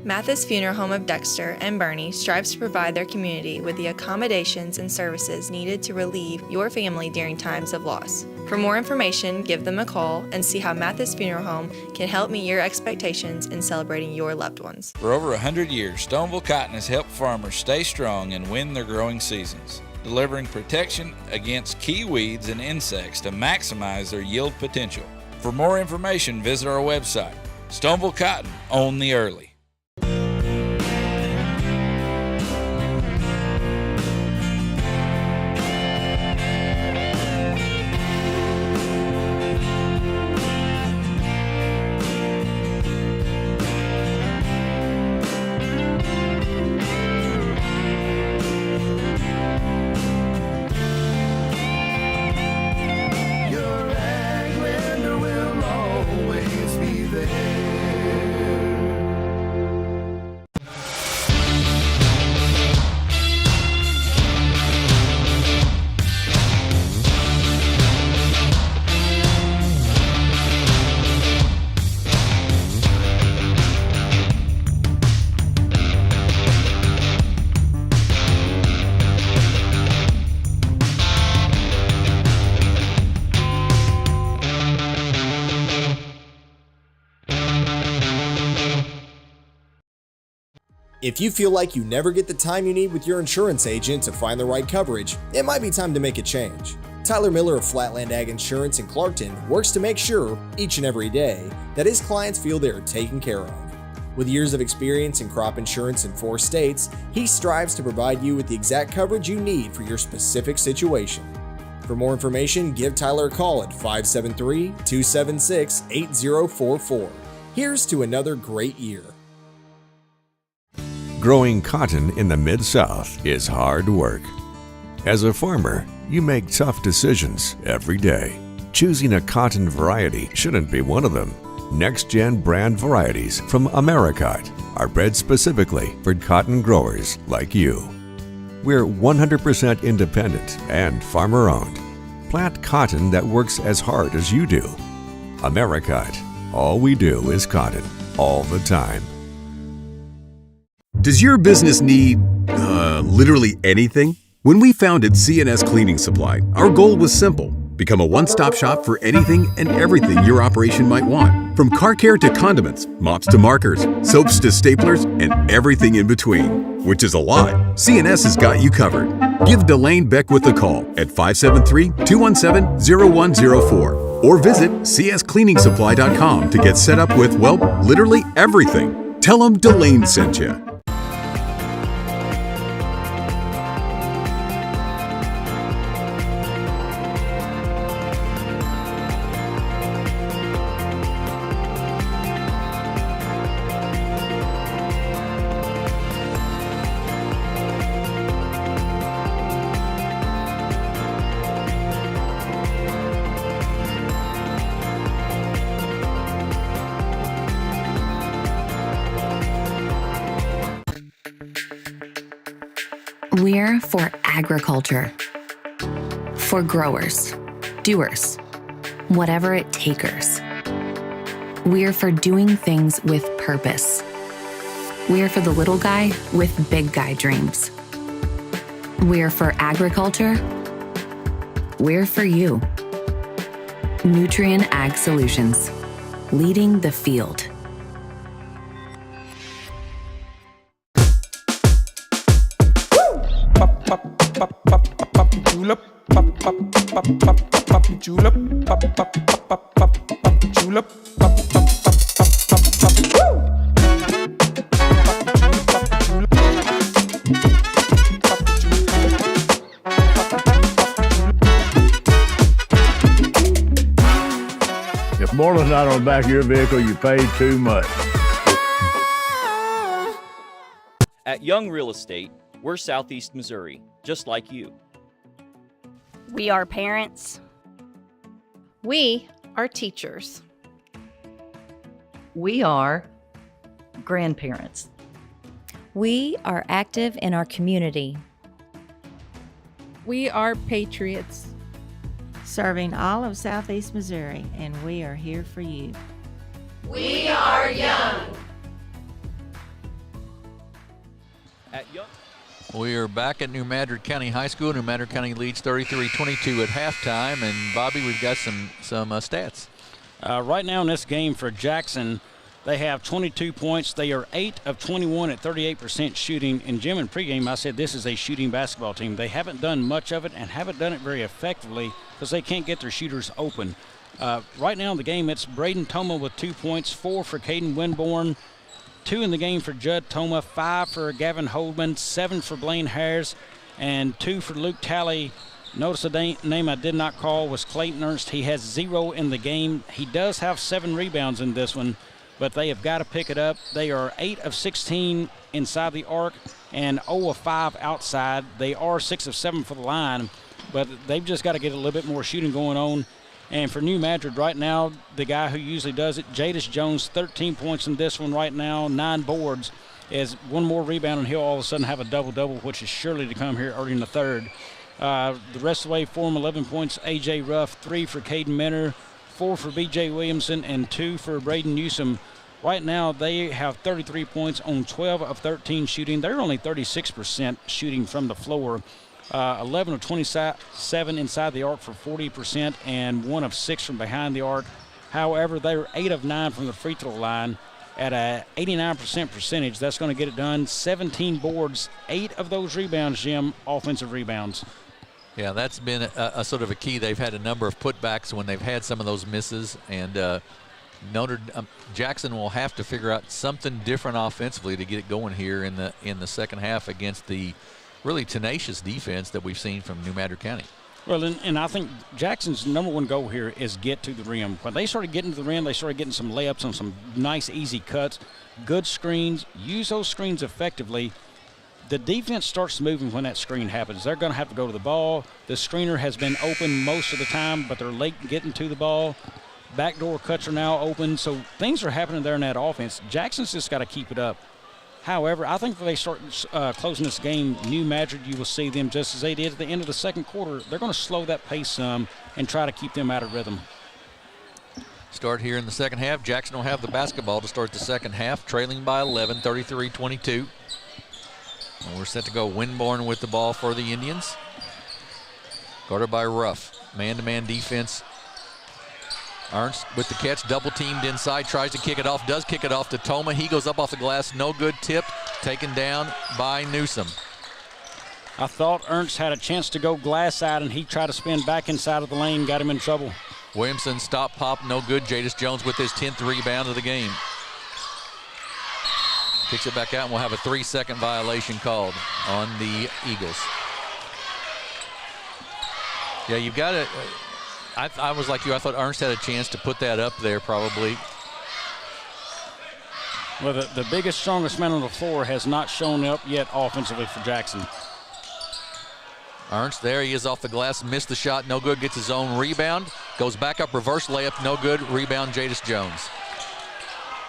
Mathis Funeral Home of Dexter and Bernie strives to provide their community with the accommodations and services needed to relieve your family during times of loss. For more information, give them a call and see how Mathis Funeral Home can help meet your expectations in celebrating your loved ones. For over 100 years, Stoneville Cotton has helped farmers stay strong and win their growing seasons, delivering protection against key weeds and insects to maximize their yield potential. For more information, visit our website. Stoneville Cotton, own the early. If you feel like you never get the time you need with your insurance agent to find the right coverage, it might be time to make a change. Tyler Miller of Flatland Ag Insurance in Clarkton works to make sure, each and every day, that his clients feel they are taken care of. With years of experience in crop insurance in 4 states, he strives to provide you with the exact coverage you need for your specific situation. For more information, give Tyler a call at 573-276-8044. Here's to another great year. Growing cotton in the Mid-South is hard work. As a farmer, you make tough decisions every day. Choosing a cotton variety shouldn't be one of them. Next-gen brand varieties from Americot are bred specifically for cotton growers like you. We're 100% independent and farmer-owned. Plant cotton that works as hard as you do. Americot. All we do is cotton, all the time. Does your business need, literally anything? When we founded CNS Cleaning Supply, our goal was simple. Become a one-stop shop for anything and everything your operation might want. From car care to condiments, mops to markers, soaps to staplers, and everything in between. Which is a lot. CNS has got you covered. Give Delane Beckwith a call at 573-217-0104 or visit cscleaningsupply.com to get set up with, well, literally everything. Tell them Delane sent you. we're for agriculture. For growers, doers, whatever it takers. We're for doing things with purpose. We're for the little guy with big guy dreams. We're for agriculture. We're for you. Nutrien Ag Solutions, leading the field. If Moreland's not on the back of your vehicle, you paid too much. At Young Real Estate, we're Southeast Missouri, just like you. We are parents. We are teachers. We are grandparents. We are active in our community. We are patriots. Serving all of Southeast Missouri, and we are here for you. We are young. At Young. We are back at New Madrid County High School. New Madrid County leads 33-22 at halftime. And Bobby, we've got some stats. Right now in this game for Jackson, they have 22 points. They are 8 of 21 at 38% shooting. And Jim, in pregame, I said this is a shooting basketball team. They haven't done much of it and haven't done it very effectively because they can't get their shooters open. Right now in the game, it's Braden Toma with 2 points, 4 for Caden Winborn, 2 in the game for Judd Toma, 5 for Gavin Holdman, 7 for Blaine Harris, and 2 for Luke Talley. Notice the name I did not call was Clayton Ernst. He has 0 in the game. He does have 7 rebounds in this one, but they have got to pick it up. They are 8 of 16 inside the arc and 0 of 5 outside. They are 6 of 7 for the line, but they've just got to get a little bit more shooting going on. And for New Madrid right now, the guy who usually does it, Jadis Jones, 13 points in this one right now, 9 boards, is 1 more rebound, and he'll all of a sudden have a double-double, which is surely to come here early in the third. The rest of the way for him, 11 points, A.J. Ruff, 3 for Caden Minner, 4 for B.J. Williamson, and 2 for Braden Newsom. Right now, they have 33 points on 12 of 13 shooting. They're only 36% shooting from the floor. 11 of 27 inside the arc for 40%, and 1 of 6 from behind the arc. However, they're 8 of 9 from the free throw line at a 89% percentage. That's going to get it done. 17 boards, 8 of those rebounds, Jim, offensive rebounds. Yeah, that's been a sort of a key. They've had a number of putbacks when they've had some of those misses, and Jackson will have to figure out something different offensively to get it going here in the second half against the really tenacious defense that we've seen from New Madrid County. Well, and I think Jackson's number one goal here is get to the rim. When they started getting to the rim, they started getting some layups on some nice, easy cuts, good screens. Use those screens effectively. The defense starts moving when that screen happens. They're going to have to go to the ball. The screener has been open most of the time, but they're late getting to the ball. Backdoor cuts are now open, so things are happening there in that offense. Jackson's just got to keep it up. However, I think if they start closing this game, New Madrid, you will see them just as they did at the end of the second quarter. They're going to slow that pace some and try to keep them out of rhythm. Start here in the second half. Jackson will have the basketball to start the second half, trailing by 11, 33-22. And we're set to go. Winborn with the ball for the Indians. Guarded by Ruff. Man-to-man defense. Ernst with the catch, double teamed inside, tries to kick it off, does kick it off to Toma. He goes up off the glass, no good, tipped, taken down by Newsom. I thought Ernst had a chance to go glass side, and he tried to spin back inside of the lane, got him in trouble. Williamson stop pop, no good. Jadis Jones with his 10th rebound of the game. Kicks it back out, and we'll have a 3-second violation called on the Eagles. Yeah, you've got to. I was like you. I thought Ernst had a chance to put that up there probably. Well, the biggest, strongest man on the floor has not shown up yet offensively for Jackson. Ernst, there he is off the glass, missed the shot, no good, gets his own rebound, goes back up, reverse layup, no good, rebound Jadis Jones.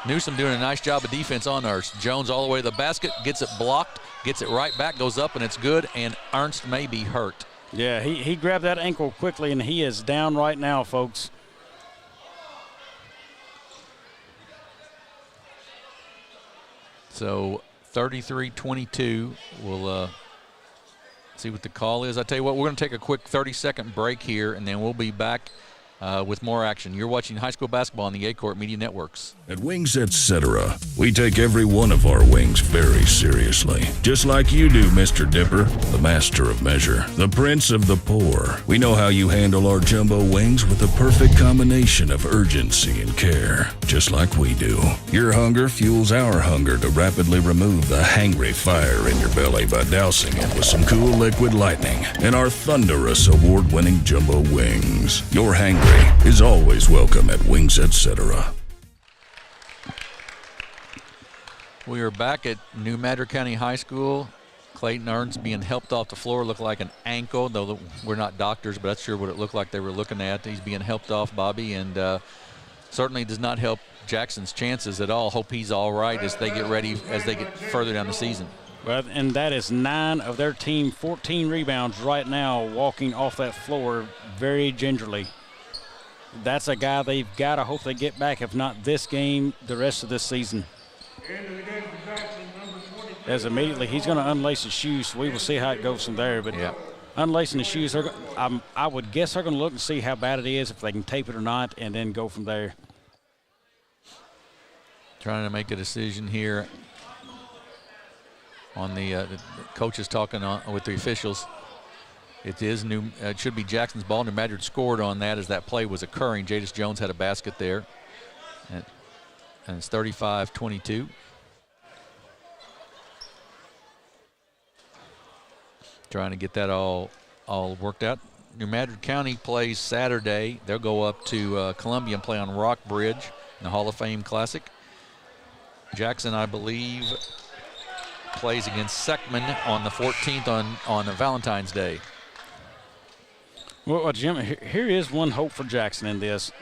Newsom doing a nice job of defense on Ernst. Jones all the way to the basket, gets it blocked, gets it right back, goes up, and it's good, and Ernst may be hurt. Yeah, he grabbed that ankle quickly, and he is down right now, folks. So 33-22. We'll see what the call is. I tell you what, we're going to take a quick 30-second break here, and then we'll be back with more action. You're watching high school basketball on the Aycorp Media Networks. At Wings Etc., we take every one of our wings very seriously. Just like you do, Mr. Dipper, the master of measure, the prince of the poor. We know how you handle our jumbo wings with a perfect combination of urgency and care, just like we do. Your hunger fuels our hunger to rapidly remove the hangry fire in your belly by dousing it with some cool liquid lightning and our thunderous award-winning jumbo wings. Your hangry is always welcome at Wings Etc. We are back at New Madrid County High School. Clayton Ernst being helped off the floor. Looked like an ankle, though we're not doctors, but that's sure what it looked like they were looking at. He's being helped off, Bobby, and certainly does not help Jackson's chances at all. Hope he's all right as they get ready, as they get further down the season. Well, and that is 9 of their team, 14 rebounds right now, walking off that floor very gingerly. That's a guy they've got to hope they get back, if not this game, the rest of this season. As immediately he's going to unlace his shoes, so we will see how it goes from there. But yeah, unlacing the shoes, I would guess they're going to look and see how bad it is, if they can tape it or not, and then go from there. Trying to make a decision here on the coaches talking with the officials. It is it should be Jackson's ball. New Madrid scored on that as that play was occurring. Jadis Jones had a basket there. And it's 35-22. Trying to get that all worked out. New Madrid County plays Saturday. They'll go up to Columbia and play on Rock Bridge in the Hall of Fame Classic. Jackson, I believe, plays against Seckman on the 14th on Valentine's Day. Well, Jim, here is one hope for Jackson in this.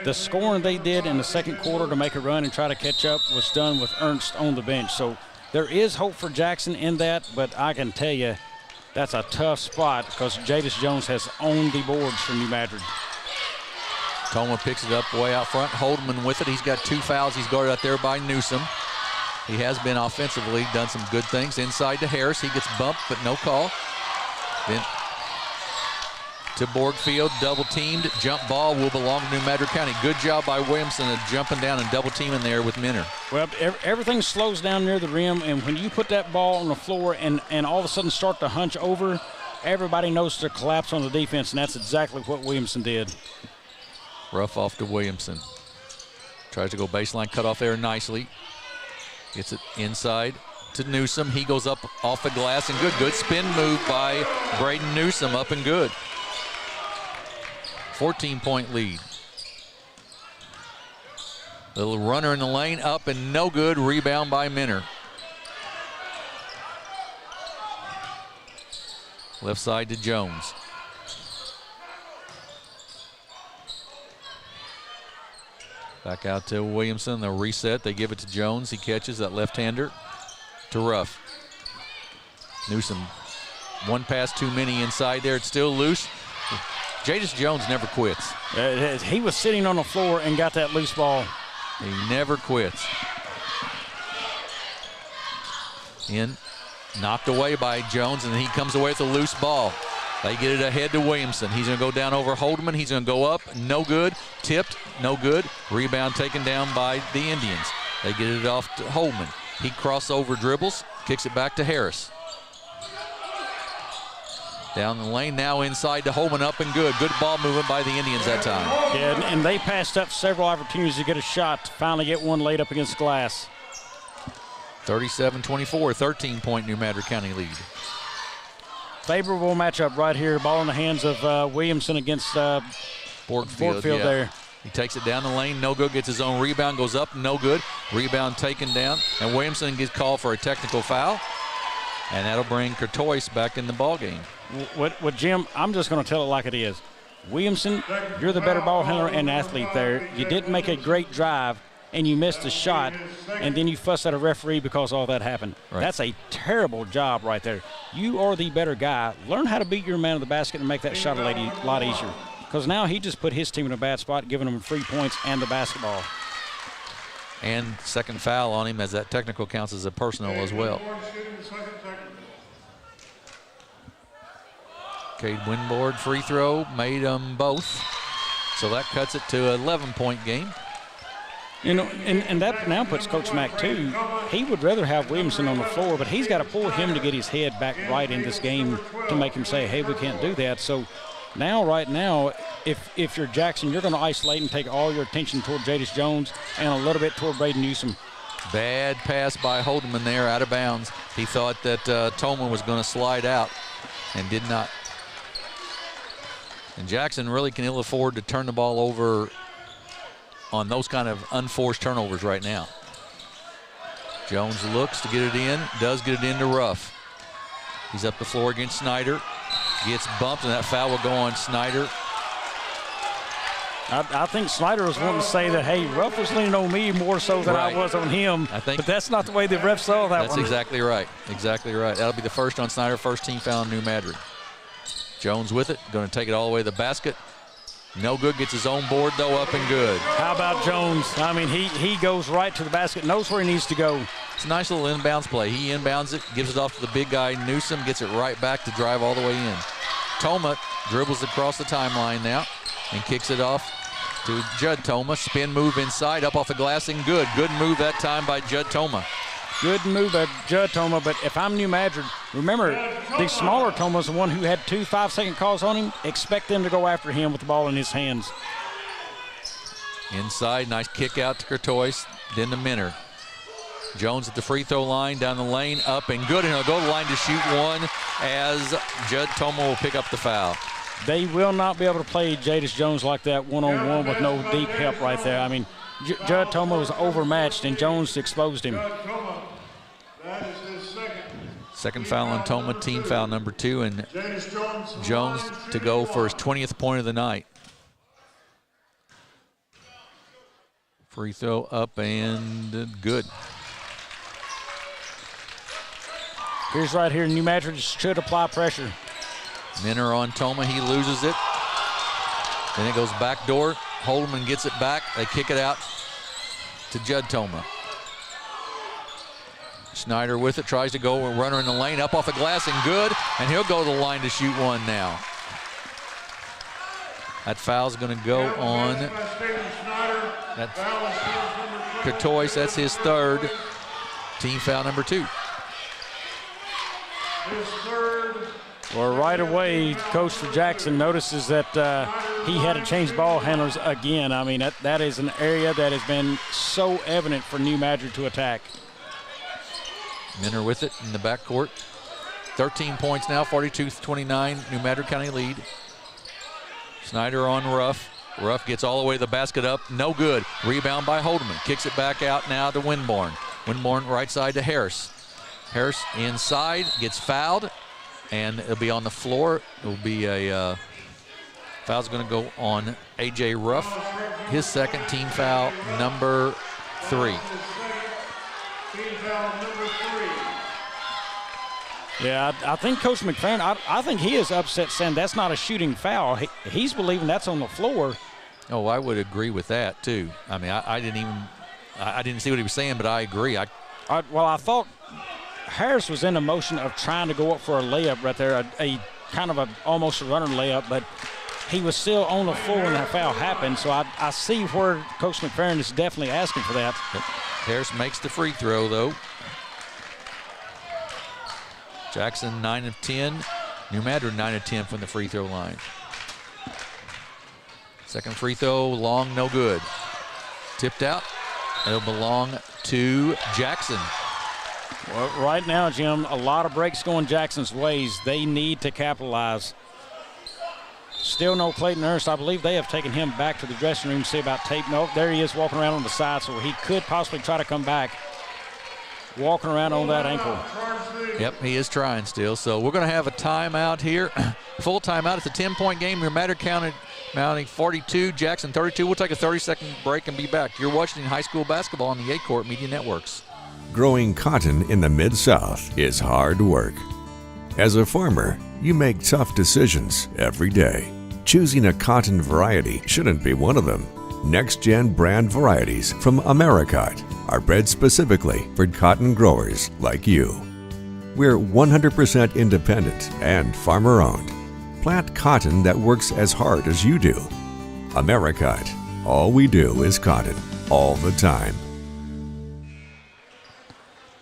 The scoring they did in the second quarter to make a run and try to catch up was done with Ernst on the bench. So there is hope for Jackson in that, but I can tell you that's a tough spot because Jadis Jones has owned the boards for New Madrid. Toma picks it up way out front. Holdeman with it. He's got 2 fouls. He's guarded out there by Newsom. He has been offensively, done some good things. Inside to Harris. He gets bumped, but no call. Then to Borgfield, double teamed. Jump ball will belong to New Madrid County. Good job by Williamson of jumping down and double teaming there with Minner. Well, everything slows down near the rim, and when you put that ball on the floor and all of a sudden start to hunch over, everybody knows to collapse on the defense, and that's exactly what Williamson did. Rough off to Williamson. Tries to go baseline, cut off there nicely. Gets it inside to Newsom. He goes up off the glass and good spin move by Braden Newsom, up and good. 14-point lead. Little runner in the lane, up and no good. Rebound by Minner. Left side to Jones. Back out to Williamson. They'll reset. They give it to Jones. He catches that left-hander to Ruff. Newsom, one pass too many inside there. It's still loose. Jadis Jones never quits. He was sitting on the floor and got that loose ball. He never quits. Knocked away by Jones, and he comes away with a loose ball. They get it ahead to Williamson. He's going to go down over Holdeman. He's going to go up. No good. Tipped. No good. Rebound taken down by the Indians. They get it off to Holdeman. He crossover dribbles. Kicks it back to Harris. Down the lane now inside to Holman, up and good. Good ball movement by the Indians that time. Yeah, and they passed up several opportunities to get a shot to finally get one laid up against the glass. 37-24, 13-point New Madrid County lead. Favorable matchup right here. Ball in the hands of Williamson against Borgfield yeah. there. He takes it down the lane, no good, gets his own rebound, goes up, no good. Rebound taken down, and Williamson gets called for a technical foul, and that'll bring Courtois back in the ball game. What Jim, I'm just going to tell it like it is. Williamson, you're the better ball handler and athlete there. You didn't make a great drive, and you missed a shot, and then you fuss at a referee because all that happened. Right. That's a terrible job right there. You are the better guy. Learn how to beat your man in the basket and make that shot a lot easier. Because now he just put his team in a bad spot, giving them 3 points and the basketball. And second foul on him, as that technical counts as a personal as well. Cade Winboard free throw made them both. So that cuts it to an 11-point game. You know, and that now puts Coach Mack, too. He would rather have Williamson on the floor, but he's got to pull him to get his head back right in this game to make him say, hey, we can't do that. So now, right now, if you're Jackson, you're going to isolate and take all your attention toward Jadis Jones and a little bit toward Braden Newsom. Bad pass by Holdeman there, out of bounds. He thought that Tolman was going to slide out and did not. And Jackson really can ill afford to turn the ball over on those kind of unforced turnovers right now. Jones looks to get it in, does get it into Ruff. He's up the floor against Snyder. Gets bumped, and that foul will go on Snyder. I think Snyder was wanting to say that, hey, Ruff was leaning on me more so than I was on him. But that's not the way the ref saw that one. That's exactly right. Exactly right. That'll be the first on Snyder, first team foul in New Madrid. Jones with it, going to take it all the way to the basket. No good, gets his own board, though, up and good. How about Jones? I mean, he goes right to the basket, knows where he needs to go. It's a nice little inbounds play. He inbounds it, gives it off to the big guy, Newsom, gets it right back to drive all the way in. Toma dribbles across the timeline now and kicks it off to Judd Toma. Spin move inside, up off the glass, and good. Good move that time by Judd Toma. Good move by Judd Toma, but if I'm New Madrid, remember, the smaller Toma's the one who had 2 5-second calls on him. Expect them to go after him with the ball in his hands. Inside, nice kick out to Courtois, then to Minner. Jones at the free throw line, down the lane, up and good, and he'll go to the line to shoot one as Judd Toma will pick up the foul. They will not be able to play Jadis Jones like that one-on-one with no deep help right there. I mean, Judd Toma was overmatched, and Jones exposed him. That is his second foul on Toma, team foul number 2, and Jones to go for his 20th point of the night. Free throw up and good. Here's right here, New Madrid should apply pressure. Minner on Toma, he loses it. Then it goes backdoor. Holdeman gets it back. They kick it out to Judd Toma. Snyder with it, tries to go, a runner in the lane, up off the glass and good, and he'll go to the line to shoot one now. That foul's going to go on Courtois, that's his third. Team foul number 2. His third. Well, right away, Coach Jackson notices that he had to change ball handlers again. I mean, that is an area that has been so evident for New Madrid to attack. Minner with it in the backcourt. 13 points now, 42-29, New Madrid County lead. Snyder on Ruff. Ruff gets all the way to the basket up, no good. Rebound by Holdeman, kicks it back out now to Winborn. Winborn right side to Harris. Harris inside, gets fouled, and it'll be on the floor. It'll be a foul's going to go on A.J. Ruff, his second, team foul number 3. Team foul number 3. Yeah, I think Coach McFerrin, I think he is upset saying that's not a shooting foul. He's believing that's on the floor. Oh, I would agree with that too. I mean, I didn't see what he was saying, but I agree. Well, I thought Harris was in a motion of trying to go up for a layup right there, a kind of almost a runner layup, but he was still on the floor when that foul happened. So I see where Coach McFerrin is definitely asking for that. Harris makes the free throw though. Jackson 9 of 10. New Madrid 9 of 10 from the free throw line. Second free throw, long, no good. Tipped out. It'll belong to Jackson. Well, right now, Jim, a lot of breaks going Jackson's ways. They need to capitalize. Still no Clayton Ernst. I believe they have taken him back to the dressing room to see about tape. No, there he is walking around on the side, so he could possibly try to come back. Walking around on that ankle. Yep, he is trying still. So we're going to have a timeout here. Full timeout. It's a 10-point game. Your Madrid County 42, Jackson 32. We'll take a 30-second break and be back. You're watching high school basketball on the Aycorp Media Networks. Growing cotton in the Mid-South is hard work. As a farmer, you make tough decisions every day. Choosing a cotton variety shouldn't be one of them. Next-gen brand varieties from Americot are bred specifically for cotton growers like you. We're 100% independent and farmer-owned. Plant cotton that works as hard as you do. Americot. All we do is cotton, all the time.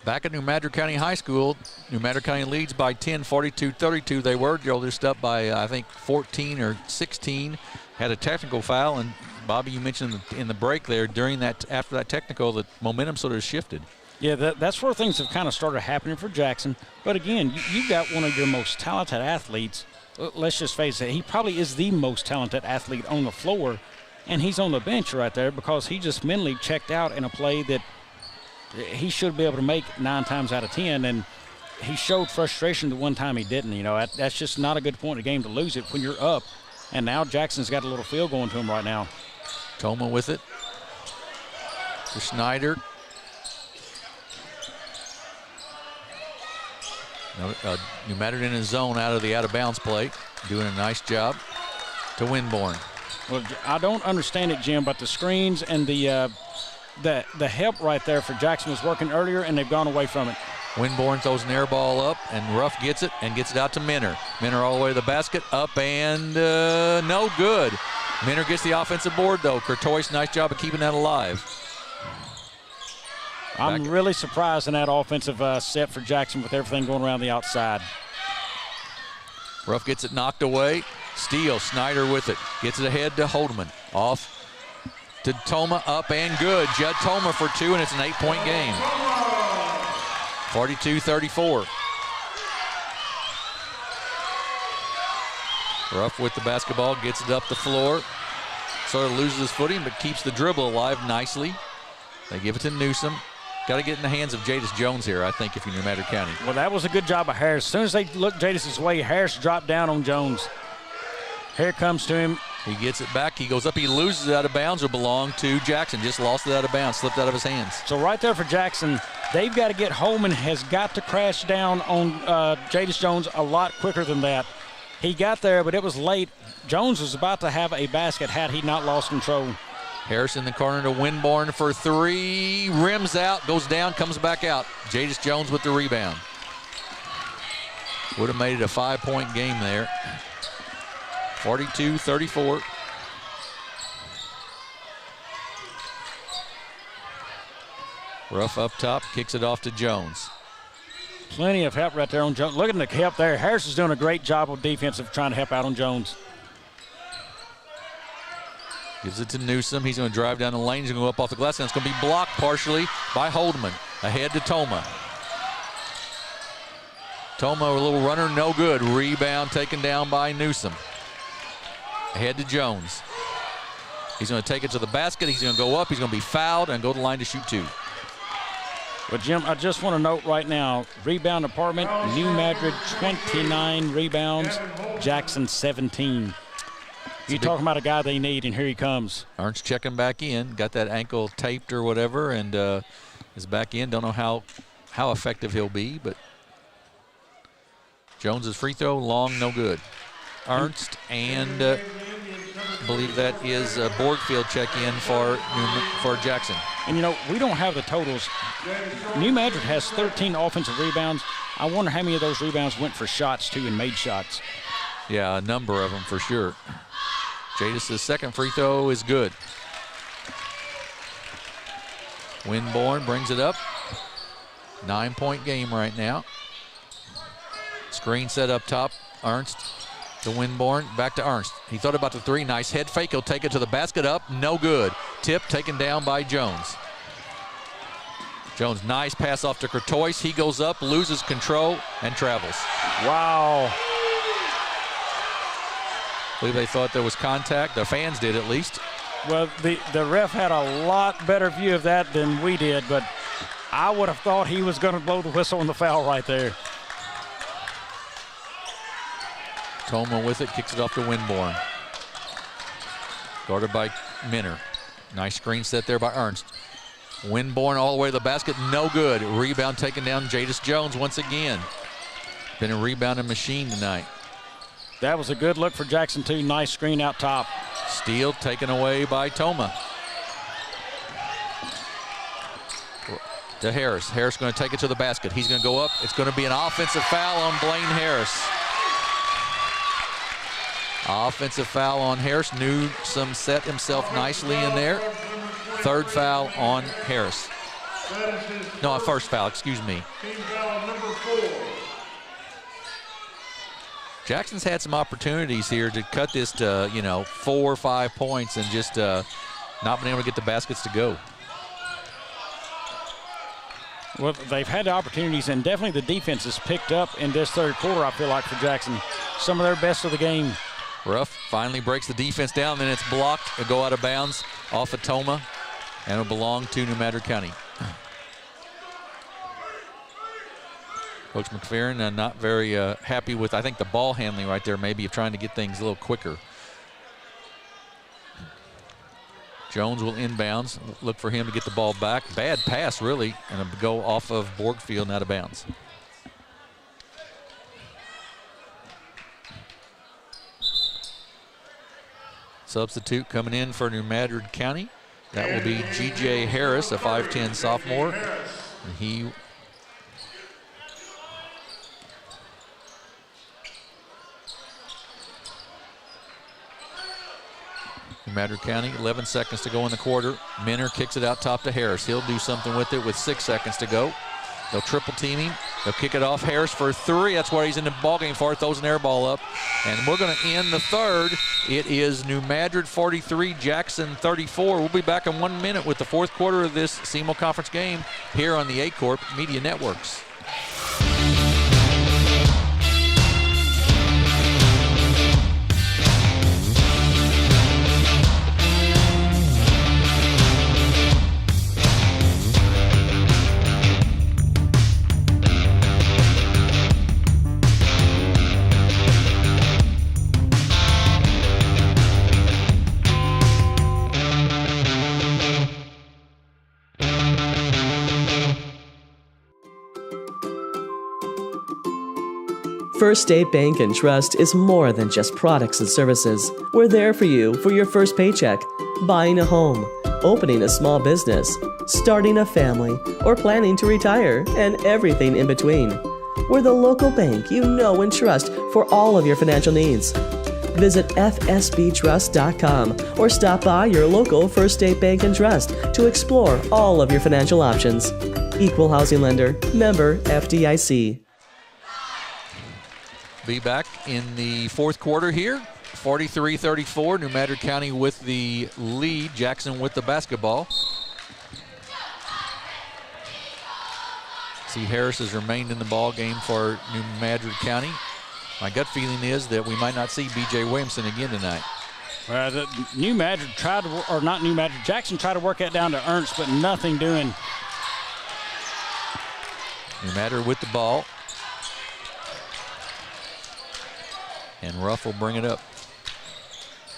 Back at New Madrid County High School, New Madrid County leads by 10, 42-32. They were just up by, I think, 14 or 16. Had a technical foul, and Bobby, you mentioned in the break there, after that technical, the momentum sort of shifted. Yeah, that's where things have kind of started happening for Jackson. But again, you've got one of your most talented athletes. Let's just face it, he probably is the most talented athlete on the floor, and he's on the bench right there because he just mentally checked out in a play that he should be able to make 9 times out of 10, and he showed frustration the one time he didn't. You know, that's just not a good point in the game to lose it when you're up, and now Jackson's got a little feel going to him right now. Toma with it to Snyder. New Madrid in his zone out of the out-of-bounds play, doing a nice job to Winborn. Well, I don't understand it, Jim, but the screens and the help right there for Jackson was working earlier, and they've gone away from it. Winborn throws an air ball up, and Ruff gets it and gets it out to Minner. Minner all the way to the basket, up and no good. Minner gets the offensive board, though. Courtois, nice job of keeping that alive. I'm really surprised in that offensive set for Jackson with everything going around the outside. Ruff gets it knocked away. Steele, Snyder with it. Gets it ahead to Holdeman. Off to Toma, up and good. Judd Toma for 2, and it's an 8-point game. 42-34. Ruff with the basketball, gets it up the floor. Sort of loses his footing, but keeps the dribble alive nicely. They give it to Newsom. Got to get in the hands of Jadis Jones here, I think, if you're New Madrid County. Well, that was a good job of Harris. As soon as they looked Jadis' way, Harris dropped down on Jones. Here comes to him. He gets it back. He goes up. He loses it out of bounds. Or belonged to Jackson. Just lost it out of bounds. Slipped out of his hands. So right there for Jackson, they've got to get Holman has got to crash down on Jadis Jones a lot quicker than that. He got there, but it was late. Jones was about to have a basket had he not lost control. Harris in the corner to Winborn for 3. Rims out, goes down, comes back out. Jadis Jones with the rebound. Would have made it a 5-point game there. 42-34. Ruff up top, kicks it off to Jones. Plenty of help right there on Jones. Look at the help there. Harris is doing a great job of defensive trying to help out on Jones. Gives it to Newsom. He's going to drive down the lane. He's going to go up off the glass, and it's going to be blocked partially by Holdeman. Ahead to Toma. Toma, a little runner, no good. Rebound taken down by Newsom. Ahead to Jones. He's going to take it to the basket. He's going to go up. He's going to be fouled and go to the line to shoot 2. Well, Jim, I just want to note right now, rebound department, New Madrid 29 rebounds, Jackson 17. You're talking about a guy they need, and here he comes. Ernst checking back in. Got that ankle taped or whatever, and is back in. Don't know how effective he'll be, but Jones's free throw, long, no good. Ernst and I believe that is a Borgfield check-in for Jackson. And, you know, we don't have the totals. New Madrid has 13 offensive rebounds. I wonder how many of those rebounds went for shots, too, and made shots. Yeah, a number of them for sure. Jadis' second free throw is good. Winborn brings it up. 9-point game right now. Screen set up top. Ernst to Winborn. Back to Ernst. He thought about the 3. Nice head fake. He'll take it to the basket up. No good. Tip taken down by Jones. Jones, nice pass off to Courtois. He goes up, loses control, and travels. Wow. I believe they thought there was contact. The fans did, at least. Well, the ref had a lot better view of that than we did, but I would have thought he was going to blow the whistle on the foul right there. Toma with it, kicks it off to Winborn. Guarded by Minner. Nice screen set there by Ernst. Winborn all the way to the basket, no good. Rebound taken down, Jadis Jones once again. Been a rebounding machine tonight. That was a good look for Jackson too. Nice screen out top. Steal taken away by Toma. To Harris. Harris going to take it to the basket. He's going to go up. It's going to be an offensive foul on Blaine Harris. Offensive foul on Harris. Newsome set himself nicely in there. Third foul on Harris. No, first foul, excuse me. Team foul number 4. Jackson's had some opportunities here to cut this to, 4 or 5 points and just not been able to get the baskets to go. Well, they've had the opportunities, and definitely the defense has picked up in this third quarter, I feel like, for Jackson. Some of their best of the game. Ruff finally breaks the defense down, then it's blocked. It'll go out of bounds off of Toma, and it'll belong to New Madrid County. Coach McFerrin not very happy with, I think, the ball handling right there, maybe of trying to get things a little quicker. Jones will inbounds, look for him to get the ball back. Bad pass, really, and it'll go off of Borgfield and out of bounds. Substitute coming in for New Madrid County. That will be G.J. Harris, a 5'10 sophomore. And he New Madrid County, 11 seconds to go in the quarter. Minner kicks it out top to Harris. He'll do something with it with 6 seconds to go. They'll triple team him. They'll kick it off. Harris for 3. That's what he's in the ballgame for. Throws an air ball up. And we're going to end the third. It is New Madrid 43, Jackson 34. We'll be back in 1 minute with the fourth quarter of this SEMO Conference game here on the Aycorp Media Networks. First State Bank and Trust is more than just products and services. We're there for you for your first paycheck, buying a home, opening a small business, starting a family, or planning to retire, and everything in between. We're the local bank you know and trust for all of your financial needs. Visit fsbtrust.com or stop by your local First State Bank and Trust to explore all of your financial options. Equal housing lender, member FDIC. Be back in the fourth quarter here. 43-34, New Madrid County with the lead. Jackson with the basketball. See, Harris has remained in the ball game for New Madrid County. My gut feeling is that we might not see B.J. Williamson again tonight. New Madrid tried to, or not New Madrid, Jackson tried to work that down to Ernst, but nothing doing. New Madrid with the ball. And Ruff will bring it up.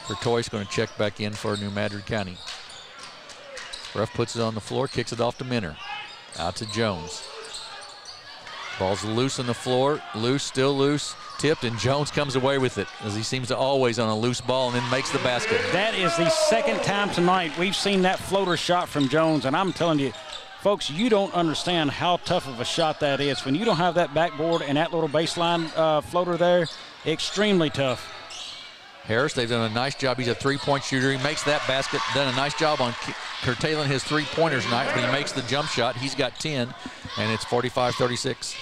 Bertoy's going to check back in for New Madrid County. Ruff puts it on the floor, kicks it off to Minner. Out to Jones. Ball's loose on the floor, loose, still loose, tipped, and Jones comes away with it, as he seems to always on a loose ball, and then makes the basket. That is the second time tonight we've seen that floater shot from Jones, and I'm telling you, folks, you don't understand how tough of a shot that is. When you don't have that backboard and that little baseline floater there, extremely tough. Harris, they've done a nice job. He's a three-point shooter. He makes that basket, done a nice job on curtailing his three-pointers tonight, but he makes the jump shot. He's got 10, and it's 45-36.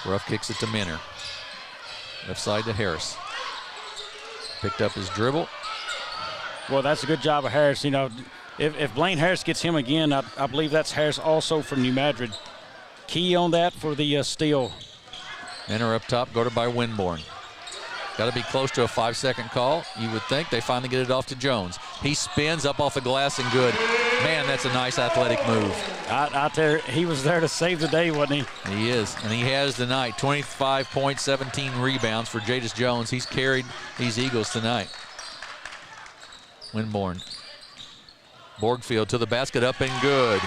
Ruff kicks it to Minner. Left side to Harris. Picked up his dribble. Well, that's a good job of Harris. You know, if Blaine Harris gets him again, I believe that's Harris also for New Madrid. Key on that for the steal. Minner up top, guarded by Winborn. Got to be close to a 5-second call, you would think. They finally get it off to Jones. He spins up off the glass and good. Man, that's a nice athletic move. Out there, he was there to save the day, wasn't he? He is, and he has tonight. 25 points, 17 rebounds for Jadis Jones. He's carried these Eagles tonight. Winborn. Borgfield to the basket, up and good.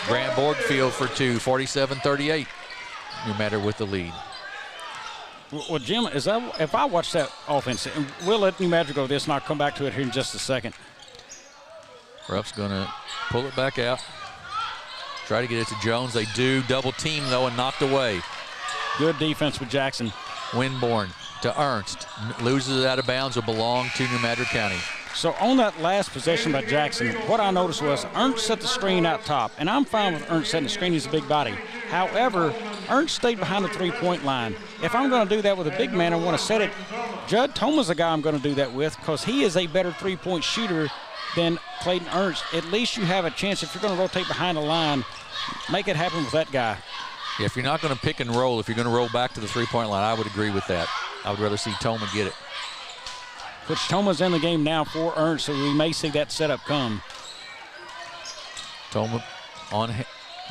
Grant Borgfield for two, 47-38. New Matter with the lead. Well, Jim, if I watch that offense, and we'll let New Madrid go with this, and I'll come back to it here in just a second. Ruff's going to pull it back out. Try to get it to Jones. They do. Double team, though, and knocked away. Good defense with Jackson. Winborn to Ernst. Loses it out of bounds. Will belong to New Madrid County. So on that last possession by Jackson, what I noticed was Ernst set the screen out top, and I'm fine with Ernst setting the screen. He's a big body. However, Ernst stayed behind the three-point line. If I'm going to do that with a big man and want to set it, Judd Thoma's the guy I'm going to do that with because he is a better three-point shooter than Clayton Ernst. At least you have a chance if you're going to rotate behind the line, make it happen with that guy. Yeah, if you're not going to pick and roll, if you're going to roll back to the three-point line, I would agree with that. I would rather see Toma get it. Which Toma's in the game now for Ernst, so we may see that setup come. Toma on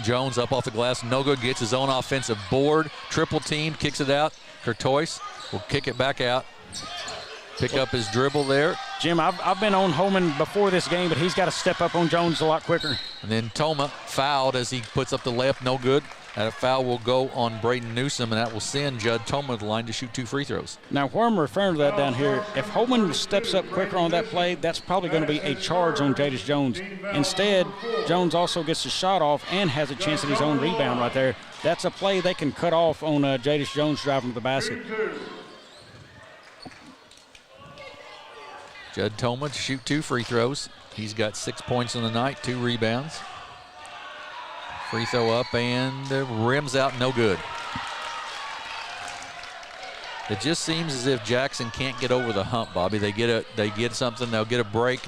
Jones up off the glass. No good. Gets his own offensive board. Triple team. Kicks it out. Courtois will kick it back out. Pick up his dribble there. Jim, I've been on Holman before this game, but he's got to step up on Jones a lot quicker. And then Toma fouled as he puts up the layup. No good. That foul will go on Braden Newsom, and that will send Judd Toma to the line to shoot 2 free throws. Now, where I'm referring to that down here, if Holman steps up quicker on that play, that's probably going to be a charge on Jadis Jones. Instead, Jones also gets his shot off and has a chance at his own rebound right there. That's a play they can cut off on Jadis Jones driving to the basket. Judd Toma to shoot 2 free throws. He's got 6 points on the night, 2 rebounds. Free throw up and rims out, no good. It just seems as if Jackson can't get over the hump, Bobby. They get something, they'll get a break,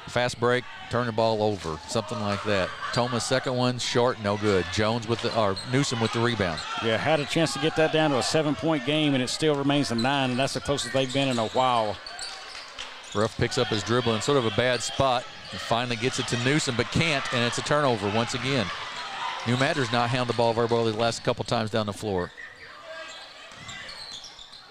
fast break, turn the ball over, something like that. Toma's second one short, no good. Jones or Newsom with the rebound. Yeah, had a chance to get that down to a 7-point game, and it still remains a 9, and that's the closest they've been in a while. Ruff picks up his dribble in sort of a bad spot and finally gets it to Newsom, but can't, and it's a turnover once again. New Madrid's not handled the ball very well the last couple times down the floor.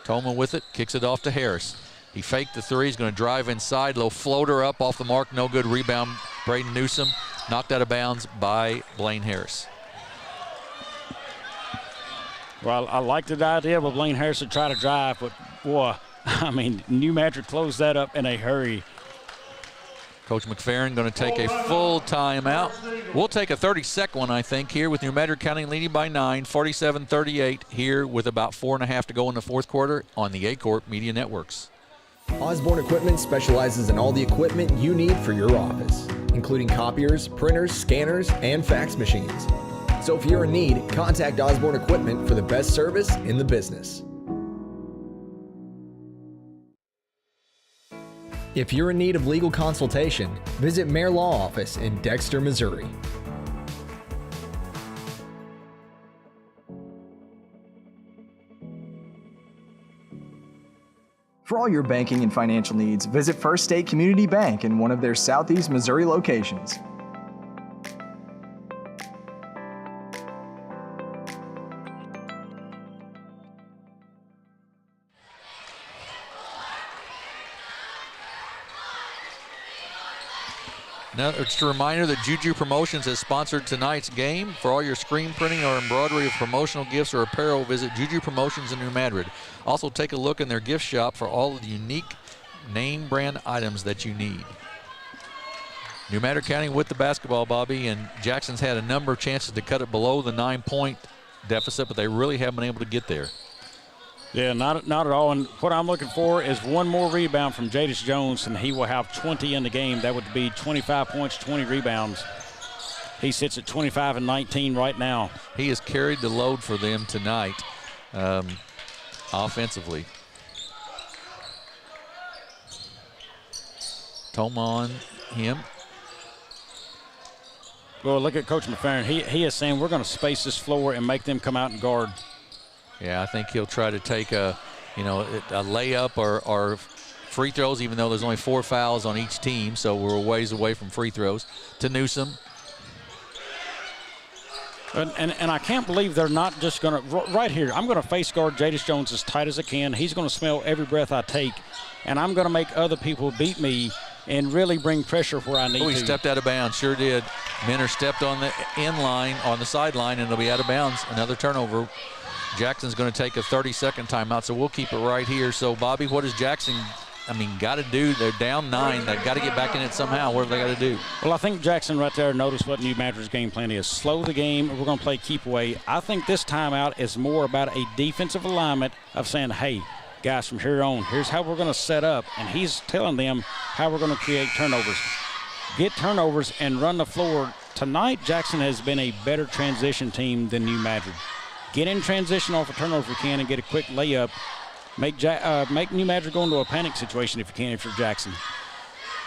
Toma with it, kicks it off to Harris. He faked the three, he's going to drive inside, low floater up off the mark, no good. Rebound, Braden Newsom, knocked out of bounds by Blaine Harris. Well, I liked the idea of Blaine Harris to try to drive, but boy, I mean, New Madrid closed that up in a hurry. Coach McFerrin going to take a full timeout. We'll take a 30-second one, I think, here with New Madrid County leading by 9, 47-38 here with about 4.5 to go in the fourth quarter on the Aycorp Media Networks. Osborne Equipment specializes in all the equipment you need for your office, including copiers, printers, scanners, and fax machines. So if you're in need, contact Osborne Equipment for the best service in the business. If you're in need of legal consultation, visit Mayor Law Office in Dexter, Missouri. For all your banking and financial needs, visit First State Community Bank in one of their Southeast Missouri locations. Now, just a reminder that Juju Promotions has sponsored tonight's game. For all your screen printing or embroidery of promotional gifts or apparel, visit Juju Promotions in New Madrid. Also, take a look in their gift shop for all of the unique name brand items that you need. New Madrid County with the basketball, Bobby, and Jackson's had a number of chances to cut it below the 9-point deficit, but they really haven't been able to get there. Yeah, not at all. And what I'm looking for is one more rebound from Jadis Jones, and he will have 20 in the game. That would be 25 points, 20 rebounds. He sits at 25 and 19 right now. He has carried the load for them tonight offensively. Toma on him. Well, look at Coach McFerrin. He is saying we're going to space this floor and make them come out and guard. Yeah, I think he'll try to take a layup or free throws, even though there's only 4 fouls on each team, so we're a ways away from free throws. To Newsom. And I can't believe they're not just going to, right here, I'm going to face guard Jadis Jones as tight as I can. He's going to smell every breath I take, and I'm going to make other people beat me and really bring pressure where I need to. He stepped out of bounds, sure did. Minner stepped on the end line, on the sideline, and it'll be out of bounds. Another turnover. Jackson's going to take a 30-second timeout, so we'll keep it right here. So, Bobby, what does Jackson, got to do? They're down 9. They've got to get back in it somehow. What have they got to do? Well, I think Jackson right there noticed what New Madrid's game plan is. Slow the game, and we're going to play keep away. I think this timeout is more about a defensive alignment of saying, hey, guys, from here on, here's how we're going to set up. And he's telling them how we're going to create turnovers. Get turnovers and run the floor. Tonight, Jackson has been a better transition team than New Madrid. Get in transition off a turnover if you can and get a quick layup. Make New Madrid go into a panic situation if you can, if you're Jackson.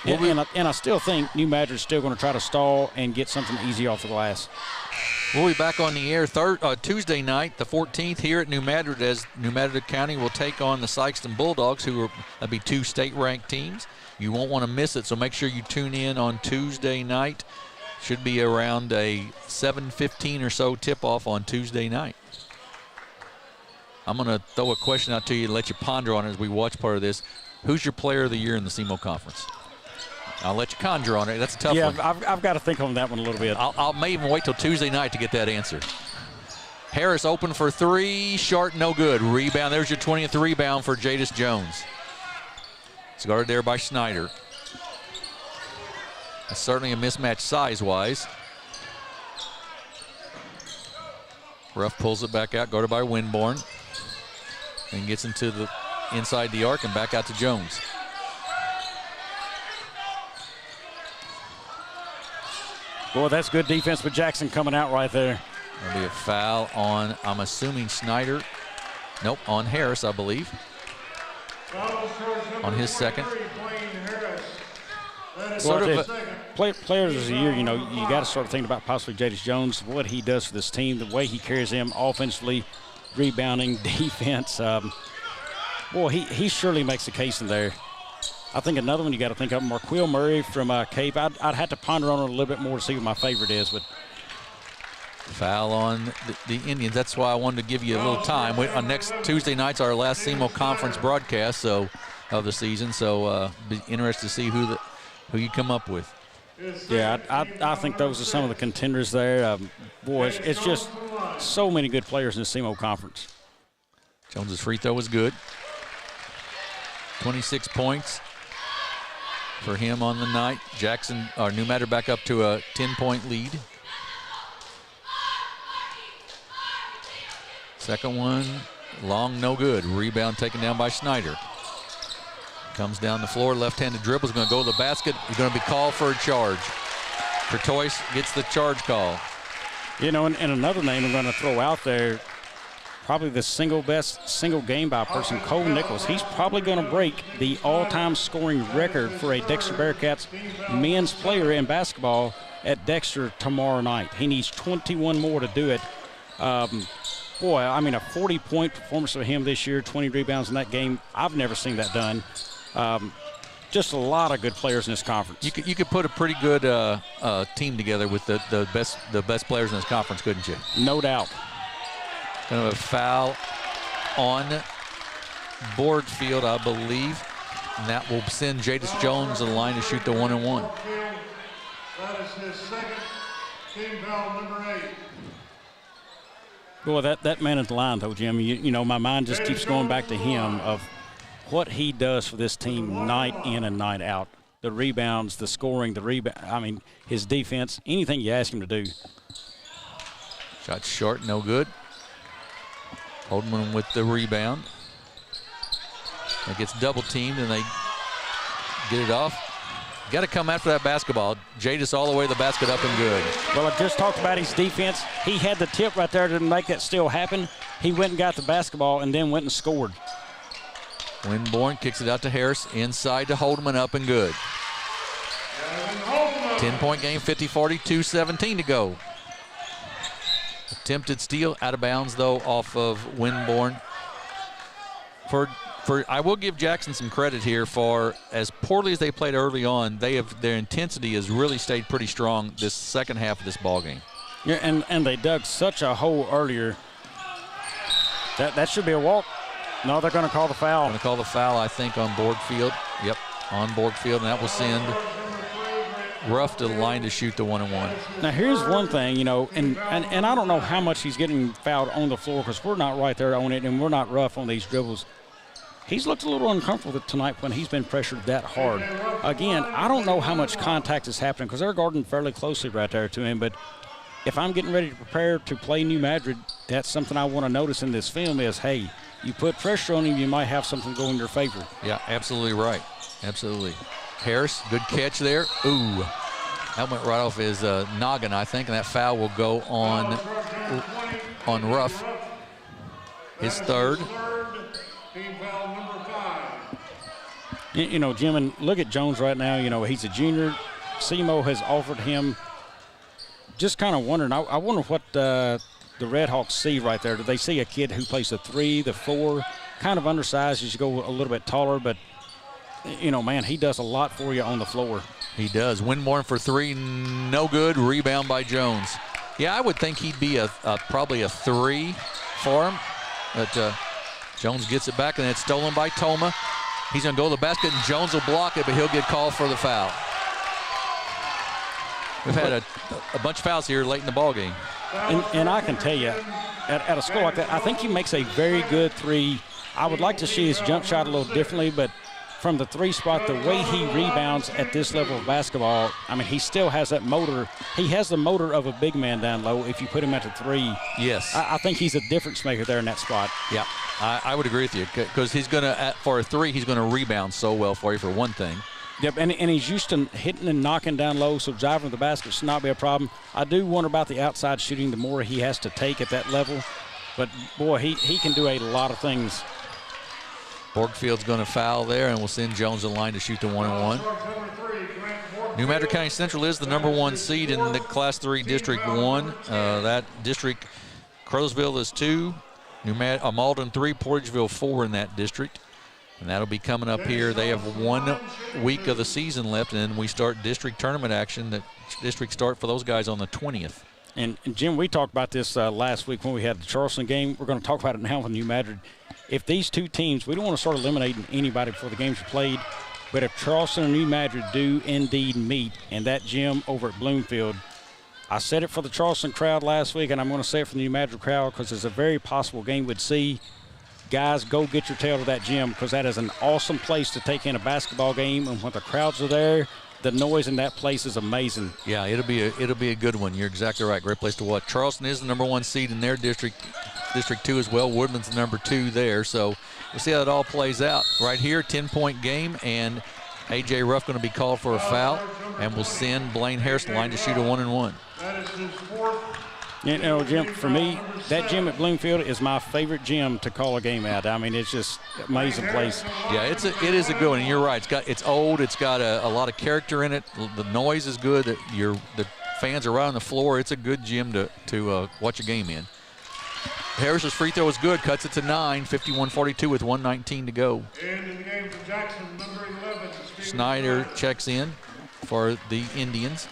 And I still think New Madrid's still going to try to stall and get something easy off the glass. We'll be back on the air Tuesday night, the 14th, here at New Madrid, as New Madrid County will take on the Sykeston Bulldogs, that'll be 2 state-ranked teams. You won't want to miss it, so make sure you tune in on Tuesday night. Should be around a 7:15 or so tip-off on Tuesday night. I'm going to throw a question out to you and let you ponder on it as we watch part of this. Who's your player of the year in the SEMO Conference? I'll let you conjure on it. That's a tough one. Yeah, I've got to think on that one a little bit. I may even wait till Tuesday night to get that answer. Harris open for 3, short, no good. Rebound, there's your 20th rebound for Jadis Jones. It's guarded there by Snyder. That's certainly a mismatch size-wise. Ruff pulls it back out, guarded by Winborn. And gets into the inside the arc and back out to Jones. Boy, that's good defense with Jackson coming out right there. There'll be a foul on, I'm assuming, Snyder. Nope, on Harris, I believe. On his second. Players of the year, you got to start thinking about possibly Jadis Jones, what he does for this team, the way he carries them offensively, rebounding, defense. Boy, he surely makes a case in there. I think another one you got to think of, Marquil Murray from Cape. I'd have to ponder on it a little bit more to see what my favorite is. But foul on the Indians. That's why I wanted to give you a little time. On next Tuesday night's our last SEMO Conference broadcast of the season. So be interested to see who you come up with. Yeah, I think those are some of the contenders there. Boy, it's just so many good players in the SEMO Conference. Jones's free throw was good. 26 points for him on the night. New Madrid back up to a 10-point lead. Second one, long, no good. Rebound taken down by Snyder. Comes down the floor, left-handed dribble, is going to go to the basket. He's going to be called for a charge. Curtois gets the charge call. And another name I'm going to throw out there, probably the best single game by a person, Cole Nichols. He's probably going to break the all-time scoring record for a Dexter Bearcats men's player in basketball at Dexter tomorrow night. He needs 21 more to do it. Boy, a 40-point performance for him this year, 20 rebounds in that game. I've never seen that done. Just a lot of good players in this conference. You could put a pretty good team together with the best players in this conference, couldn't you? No doubt. Kind of a foul on Boardfield, I believe. And that will send Jadis Jones to the line to shoot the 1-and-1. That is his second team foul, number 8. Boy, that man at the line, though, Jim, my mind just keeps going back to him of what he does for this team night in and night out. The rebounds, the scoring, his defense, anything you ask him to do. Shot short, no good. Holdman with the rebound. It gets double teamed and they get it off. Got to come after that basketball. Jadis all the way to the basket, up and good. Well, I just talked about his defense. He had the tip right there to make that still happen. He went and got the basketball and then went and scored. Winborn kicks it out to Harris. Inside to Holdman, up and good. 10-point game, 50-40, 2:17 to go. Attempted steal, out of bounds, though, off of Winborn. For I will give Jackson some credit here for as poorly as they played early on. Their intensity has really stayed pretty strong this second half of this ball game. Yeah, and they dug such a hole earlier. That should be a walk. No, they're going to call the foul. Going to call the foul, I think, on Borgfield. Yep, on Borgfield, and that will send Ruff to the line to shoot the 1-and-1. Now, here's one thing, and I don't know how much he's getting fouled on the floor because we're not right there on it, and we're not Ruff on these dribbles. He's looked a little uncomfortable tonight when he's been pressured that hard. Again, I don't know how much contact is happening because they're guarding fairly closely right there to him, but if I'm getting ready to prepare to play New Madrid, that's something I want to notice in this film is, hey, you put pressure on him, you might have something go in your favor. Yeah, absolutely right. Absolutely. Harris, good catch there. Ooh, that went right off his noggin, I think, and that foul will go on Ruff. His third. Jim, and look at Jones right now. He's a junior. SEMO has offered him. Just kind of wondering, I wonder what the Red Hawks see right there. Do they see a kid who plays the 3, the 4, kind of undersized as you go a little bit taller, but, man, he does a lot for you on the floor. He does. Winborn for 3, no good. Rebound by Jones. Yeah, I would think he'd be probably a 3 for him, but Jones gets it back, and it's stolen by Toma. He's going to go to the basket, and Jones will block it, but he'll get called for the foul. We've had a bunch of fouls here late in the ball game. And I can tell you, at a score like that, I think he makes a very good 3. I would like to see his jump shot a little differently, but from the 3 spot, the way he rebounds at this level of basketball, he still has that motor. He has the motor of a big man down low if you put him at the 3. Yes. I think he's a difference maker there in that spot. Yeah, I would agree with you because he's going to, for a 3, he's going to rebound so well for you for one thing. Yep, and he's used to hitting and knocking down low, so driving to the basket should not be a problem. I do wonder about the outside shooting, the more he has to take at that level. But, boy, he can do a lot of things. Borgfield's going to foul there, and we'll send Jones in line to shoot the 1-and-1. New Madrid County Central is the number 1 seed in the Class 3 District 1. That district, Crowsville is 2, Malden 3, Portageville 4 in that district. And that'll be coming up here. They have 1 week of the season left, and then we start district tournament action. The district start for those guys on the 20th. And Jim, we talked about this last week when we had the Charleston game. We're going to talk about it now with New Madrid. If these two teams, we don't want to start eliminating anybody before the games are played, but if Charleston and New Madrid do indeed meet in that gym over at Bloomfield, I said it for the Charleston crowd last week, and I'm going to say it for the New Madrid crowd because it's a very possible game we'd see. Guys, go get your tail to that gym because that is an awesome place to take in a basketball game, and when the crowds are there, the noise in that place is amazing. Yeah, it'll be a good one. You're exactly right. Great place to watch. Charleston is the number 1 seed in their district, District 2 as well. Woodland's the number 2 there, so we'll see how it all plays out. Right here, 10-point game, and A.J. Ruff going to be called for a foul, and we'll send Blaine Harrison line to shoot a 1-and-1. That is his 4th. Jim, for me, that gym at Bloomfield is my favorite gym to call a game at. It's just an amazing place. Yeah, it is a good one. And you're right. It's old. It's got a lot of character in it. The noise is good. The fans are right on the floor. It's a good gym to watch a game in. Harris's free throw is good. Cuts it to 9. 51-42 with 1:19 to go. And in the game for Jackson, number 11. Snyder checks in for the Indians.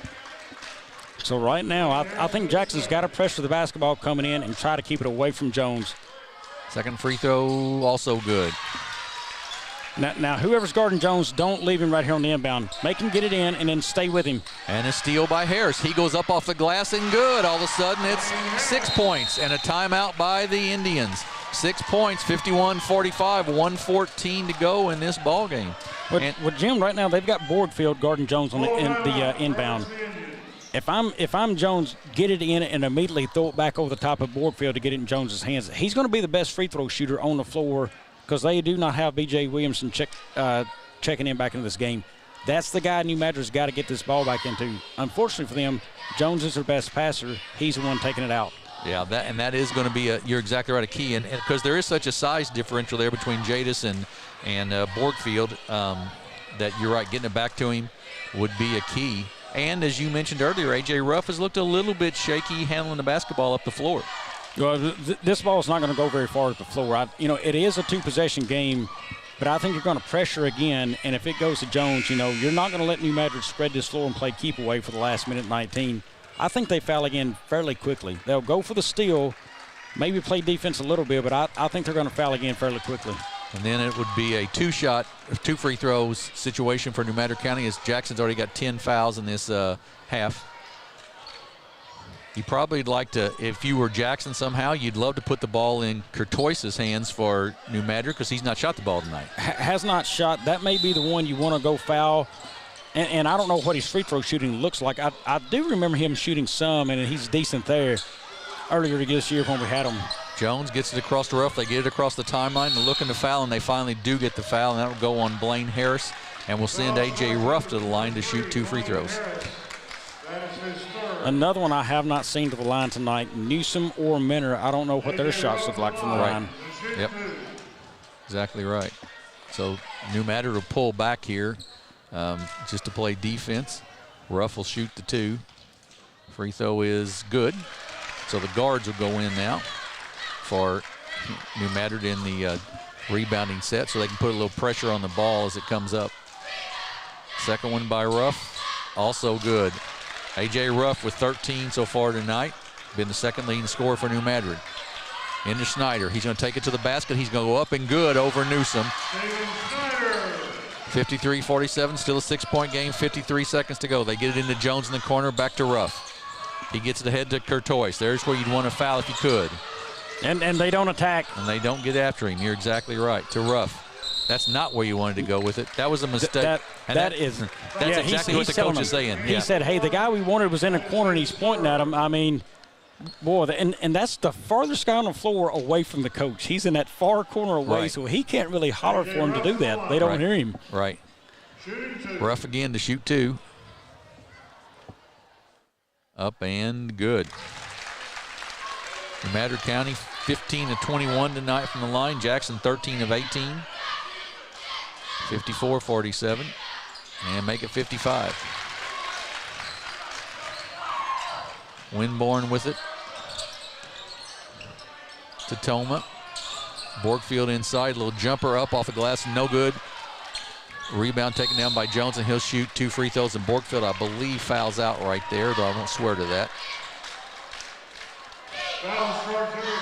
So right now, I think Jackson's got to pressure the basketball coming in and try to keep it away from Jones. Second free throw also good. Now whoever's guarding Jones, don't leave him right here on the inbound. Make him get it in and then stay with him. And a steal by Harris. He goes up off the glass and good. All of a sudden, it's 6 points and a timeout by the Indians. 6 points, 51-45, 1:14 to go in this ball game. With Jim, right now, they've got Borgfield guarding Jones on the inbound. If I'm Jones, get it in and immediately throw it back over the top of Borgfield to get it in Jones's hands. He's going to be the best free throw shooter on the floor because they do not have B.J. Williamson checking in back into this game. That's the guy New Madrid's got to get this ball back into. Unfortunately for them, Jones is their best passer. He's the one taking it out. Yeah, that is going to be you're exactly right, a key. And because there is such a size differential there between Jadis and Borgfield that you're right, getting it back to him would be a key. And as you mentioned earlier, A.J. Ruff has looked a little bit shaky handling the basketball up the floor. Well, this ball is not going to go very far up the floor. It is a 2-possession game, But I think you're going to pressure again, and if it goes to Jones, you're not going to let New Madrid spread this floor and play keep away for the last minute 19. I think they foul again fairly quickly. They'll go for the steal, maybe play defense a little bit, but I think they're going to foul again fairly quickly. And then it would be a two free throws situation for New Madrid County, as Jackson's already got 10 fouls in this half. You probably like to, if you were Jackson somehow, you'd love to put the ball in Courtois's hands for New Madrid, because he's not shot the ball tonight. Has not shot. That may be the one you want to go foul. And I don't know what his free throw shooting looks like. I do remember him shooting some, and he's decent there earlier this year when we had him. Jones gets it across the rough. They get it across the timeline. They're looking to foul, and they finally do get the foul, and that will go on Blaine Harris, and we'll send A.J. Ruff to the line to shoot 2 free throws. Another one I have not seen to the line tonight, Newsom or Minner. I don't know what their shots look like from the line. Yep, exactly right. So New Madrid will pull back here just to play defense. Ruff will shoot the 2. Free throw is good. So the guards will go in now for New Madrid in the rebounding set, so they can put a little pressure on the ball as it comes up. Second one by Ruff, also good. A.J. Ruff with 13 so far tonight, been the second leading scorer for New Madrid. Into Schneider, he's going to take it to the basket. He's going to go up and good over Newsom. 53-47, still a 6-point game, 53 seconds to go. They get it into Jones in the corner, back to Ruff. He gets it ahead to Courtois. There's where you'd want to foul if you could. And they don't attack. And they don't get after him. You're exactly right. To Ruff. That's not where you wanted to go with it. That was a mistake. That's exactly what the coach is saying. He said, hey, the guy we wanted was in the corner, and he's pointing at him. I mean, boy, and that's the farthest guy on the floor away from the coach. He's in that far corner away, so he can't really holler for him to do that. They don't hear him. Right. Ruff again to shoot 2. Up and good. New Madrid County 15 of 21 tonight from the line. Jackson 13 of 18. 54-47. And make it 55. Winborn with it. To Toma. Borgfield inside. Little jumper up off the glass. No good. Rebound taken down by Jones, and he'll shoot 2 free throws. And Borgfield, I believe, fouls out right there, though I won't swear to that.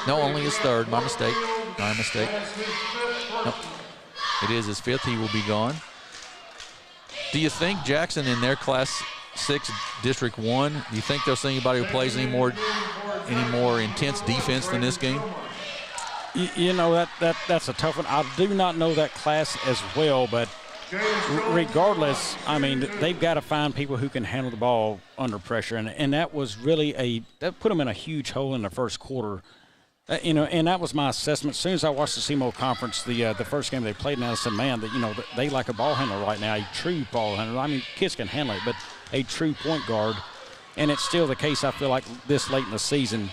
No, only his 3rd. My mistake. Nope. It is his 5th. He will be gone. Do you think Jackson in their Class 6 District 1, do you think they'll see anybody who plays any more intense defense than this game? That's a tough one. I do not know that class as well, but regardless, I mean, they've got to find people who can handle the ball under pressure, and that was really that put them in a huge hole in the first quarter. And that was my assessment. As soon as I watched the CMO conference, the first game they played, and I said, man, they like a ball handler right now, a true ball handler. I mean, kids can handle it, but a true point guard. And it's still the case, I feel like, this late in the season.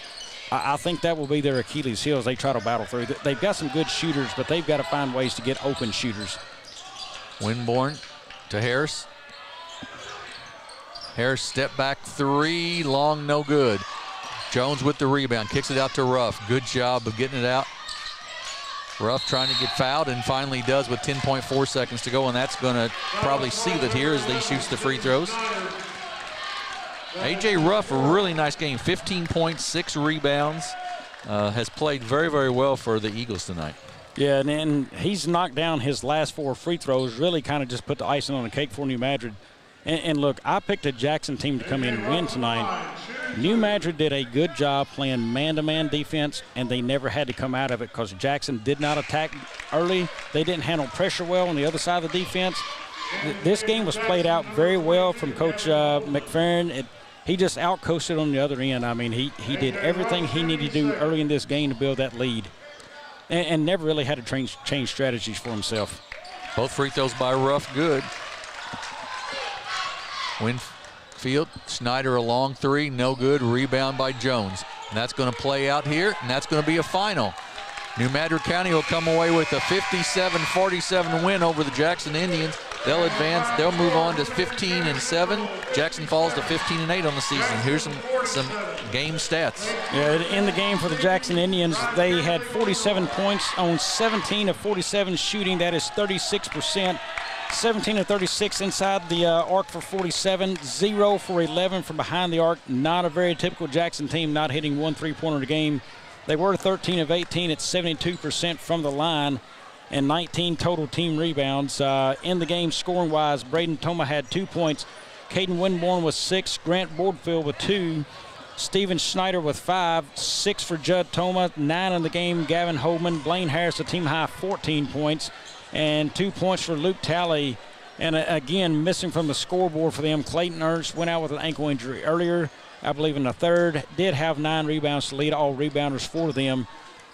I think that will be their Achilles heel as they try to battle through. They've got some good shooters, but they've got to find ways to get open shooters. Winborn to Harris. Harris step back 3, long, no good. Jones with the rebound, kicks it out to Ruff. Good job of getting it out. Ruff trying to get fouled, and finally does with 10.4 seconds to go, and that's going to probably seal it here as he shoots the free throws. A.J. Ruff, a really nice game, 15 points, 6 rebounds. Has played very, very well for the Eagles tonight. Yeah, and he's knocked down his last 4 free throws, really kind of just put the icing on the cake for New Madrid. And look, I picked a Jackson team to come in and win tonight. New Madrid did a good job playing man-to-man defense, and they never had to come out of it because Jackson did not attack early. They didn't handle pressure well on the other side of the defense. This game was played out very well from Coach McFerrin. He just out-coached it on the other end. I mean, he did everything he needed to do early in this game to build that lead and never really had to change strategies for himself. Both free throws by Ruff, good. Winfield, Schneider a long 3, no good. Rebound by Jones. And that's going to play out here, and that's going to be a final. New Madrid County will come away with a 57-47 win over the Jackson Indians. they'll advance. They'll move on to 15-7. Jackson falls to 15-8 on the season. Here's some game stats. Yeah, in the game for the Jackson Indians, they had 47 points on 17 of 47 shooting. That is 36%. 17 of 36 inside the arc for 47, 0 for 11 from behind the arc. Not a very typical Jackson team, not hitting 1 3-pointer a game. They were 13 of 18 at 72% from the line and 19 total team rebounds. In the game scoring-wise, Braden Toma had 2 points. Caden Winborn with 6, Grant Boardfield with 2, Steven Schneider with 5, 6 for Judd Toma, 9 in the game, Gavin Holman, Blaine Harris a team-high 14 points, and 2 points for Luke Talley. And again, missing from the scoreboard for them, Clayton Ernst went out with an ankle injury earlier, I believe in the third, did have 9 rebounds to lead all rebounders for them,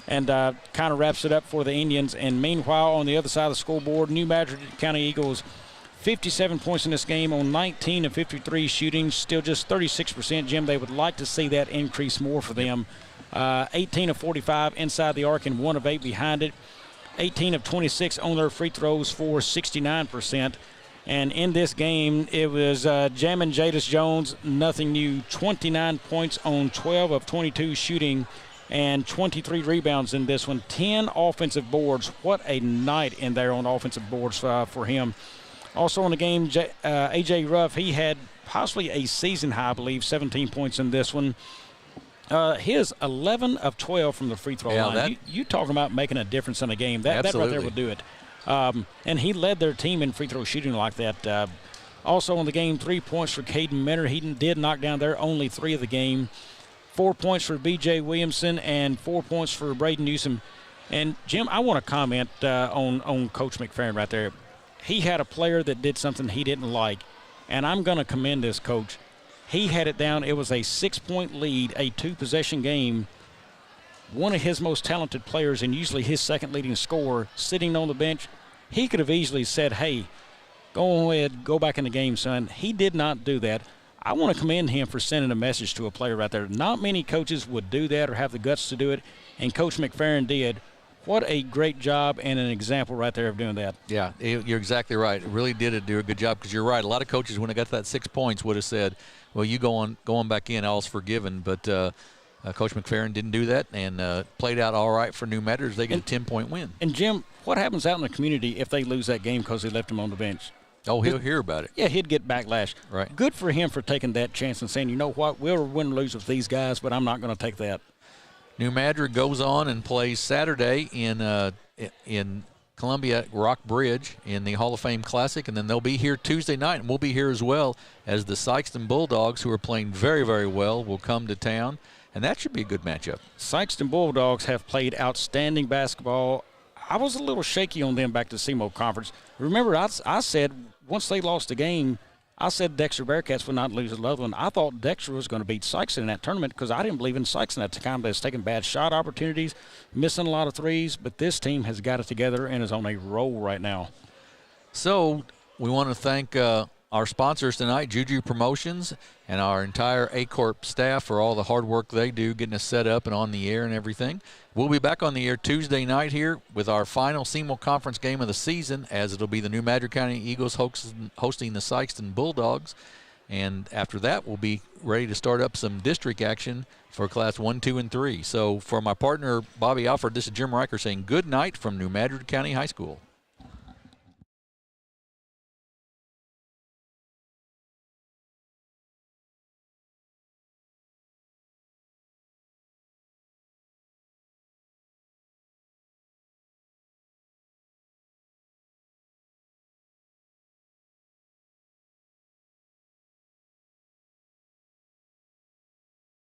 and kind of wraps it up for the Indians. And meanwhile, on the other side of the scoreboard, New Madrid County Eagles, 57 points in this game on 19 of 53 shooting, still just 36%. Jim, they would like to see that increase more for them. 18 of 45 inside the arc and 1 of 8 behind it. 18 of 26 on their free throws for 69%. And in this game, it was Jamin Jadis Jones, nothing new, 29 points on 12 of 22 shooting and 23 rebounds in this one. 10 offensive boards. What a night in there on offensive boards for him. Also in the game, A.J. Ruff, he had possibly a season high, I believe, 17 points in this one. His 11 of 12 from the free throw line. You talking about making a difference in a game. That right there will do it. And he led their team in free throw shooting like that. Also in the game, 3 points for Caden Minner. He did knock down their only 3 of the game. 4 points for B.J. Williamson and 4 points for Braden Newsom. And, Jim, I want to comment on Coach McFerrin right there. He had a player that did something he didn't like, and I'm going to commend this coach. He had it down. It was a 6-point lead, a 2-possession game. One of his most talented players and usually his second leading scorer sitting on the bench. He could have easily said, hey, go ahead, go back in the game, son. He did not do that. I want to commend him for sending a message to a player right there. Not many coaches would do that or have the guts to do it, and Coach McFerrin did. What a great job and an example right there of doing that. Yeah, you're exactly right. It really did do a good job because you're right. A lot of coaches, when they got to that 6 points, would have said, well, you go on back in, all's forgiven. But Coach McFerrin didn't do that and played out all right for New Madrid. They get a 10-point win. And, Jim, what happens out in the community if they lose that game because they left him on the bench? Oh, he'll hear about it. Yeah, he'd get backlash. Right. Good for him for taking that chance and saying, you know what, we'll win or lose with these guys, but I'm not going to take that. New Madrid goes on and plays Saturday in Columbia Rock Bridge in the Hall of Fame Classic, and then they'll be here Tuesday night, and we'll be here as well as the Sykeston Bulldogs, who are playing very, very well, will come to town, and that should be a good matchup. Sykeston Bulldogs have played outstanding basketball. I was a little shaky on them back to the CMO Conference. Remember, I said once they lost the game, I said Dexter Bearcats would not lose another one. I thought Dexter was going to beat Sykeston in that tournament because I didn't believe in Sykeston at the time. They was taking bad shot opportunities, missing a lot of threes, but this team has got it together and is on a roll right now. So we want to thank our sponsors tonight, Juju Promotions, and our entire Aycorp staff for all the hard work they do getting us set up and on the air and everything. We'll be back on the air Tuesday night here with our final CMO Conference game of the season, as it'll be the New Madrid County Eagles hosting the Sykeston Bulldogs. And after that, we'll be ready to start up some district action for Class 1, 2, and 3. So for my partner, Bobby Alford, this is Jim Riker saying good night from New Madrid County High School.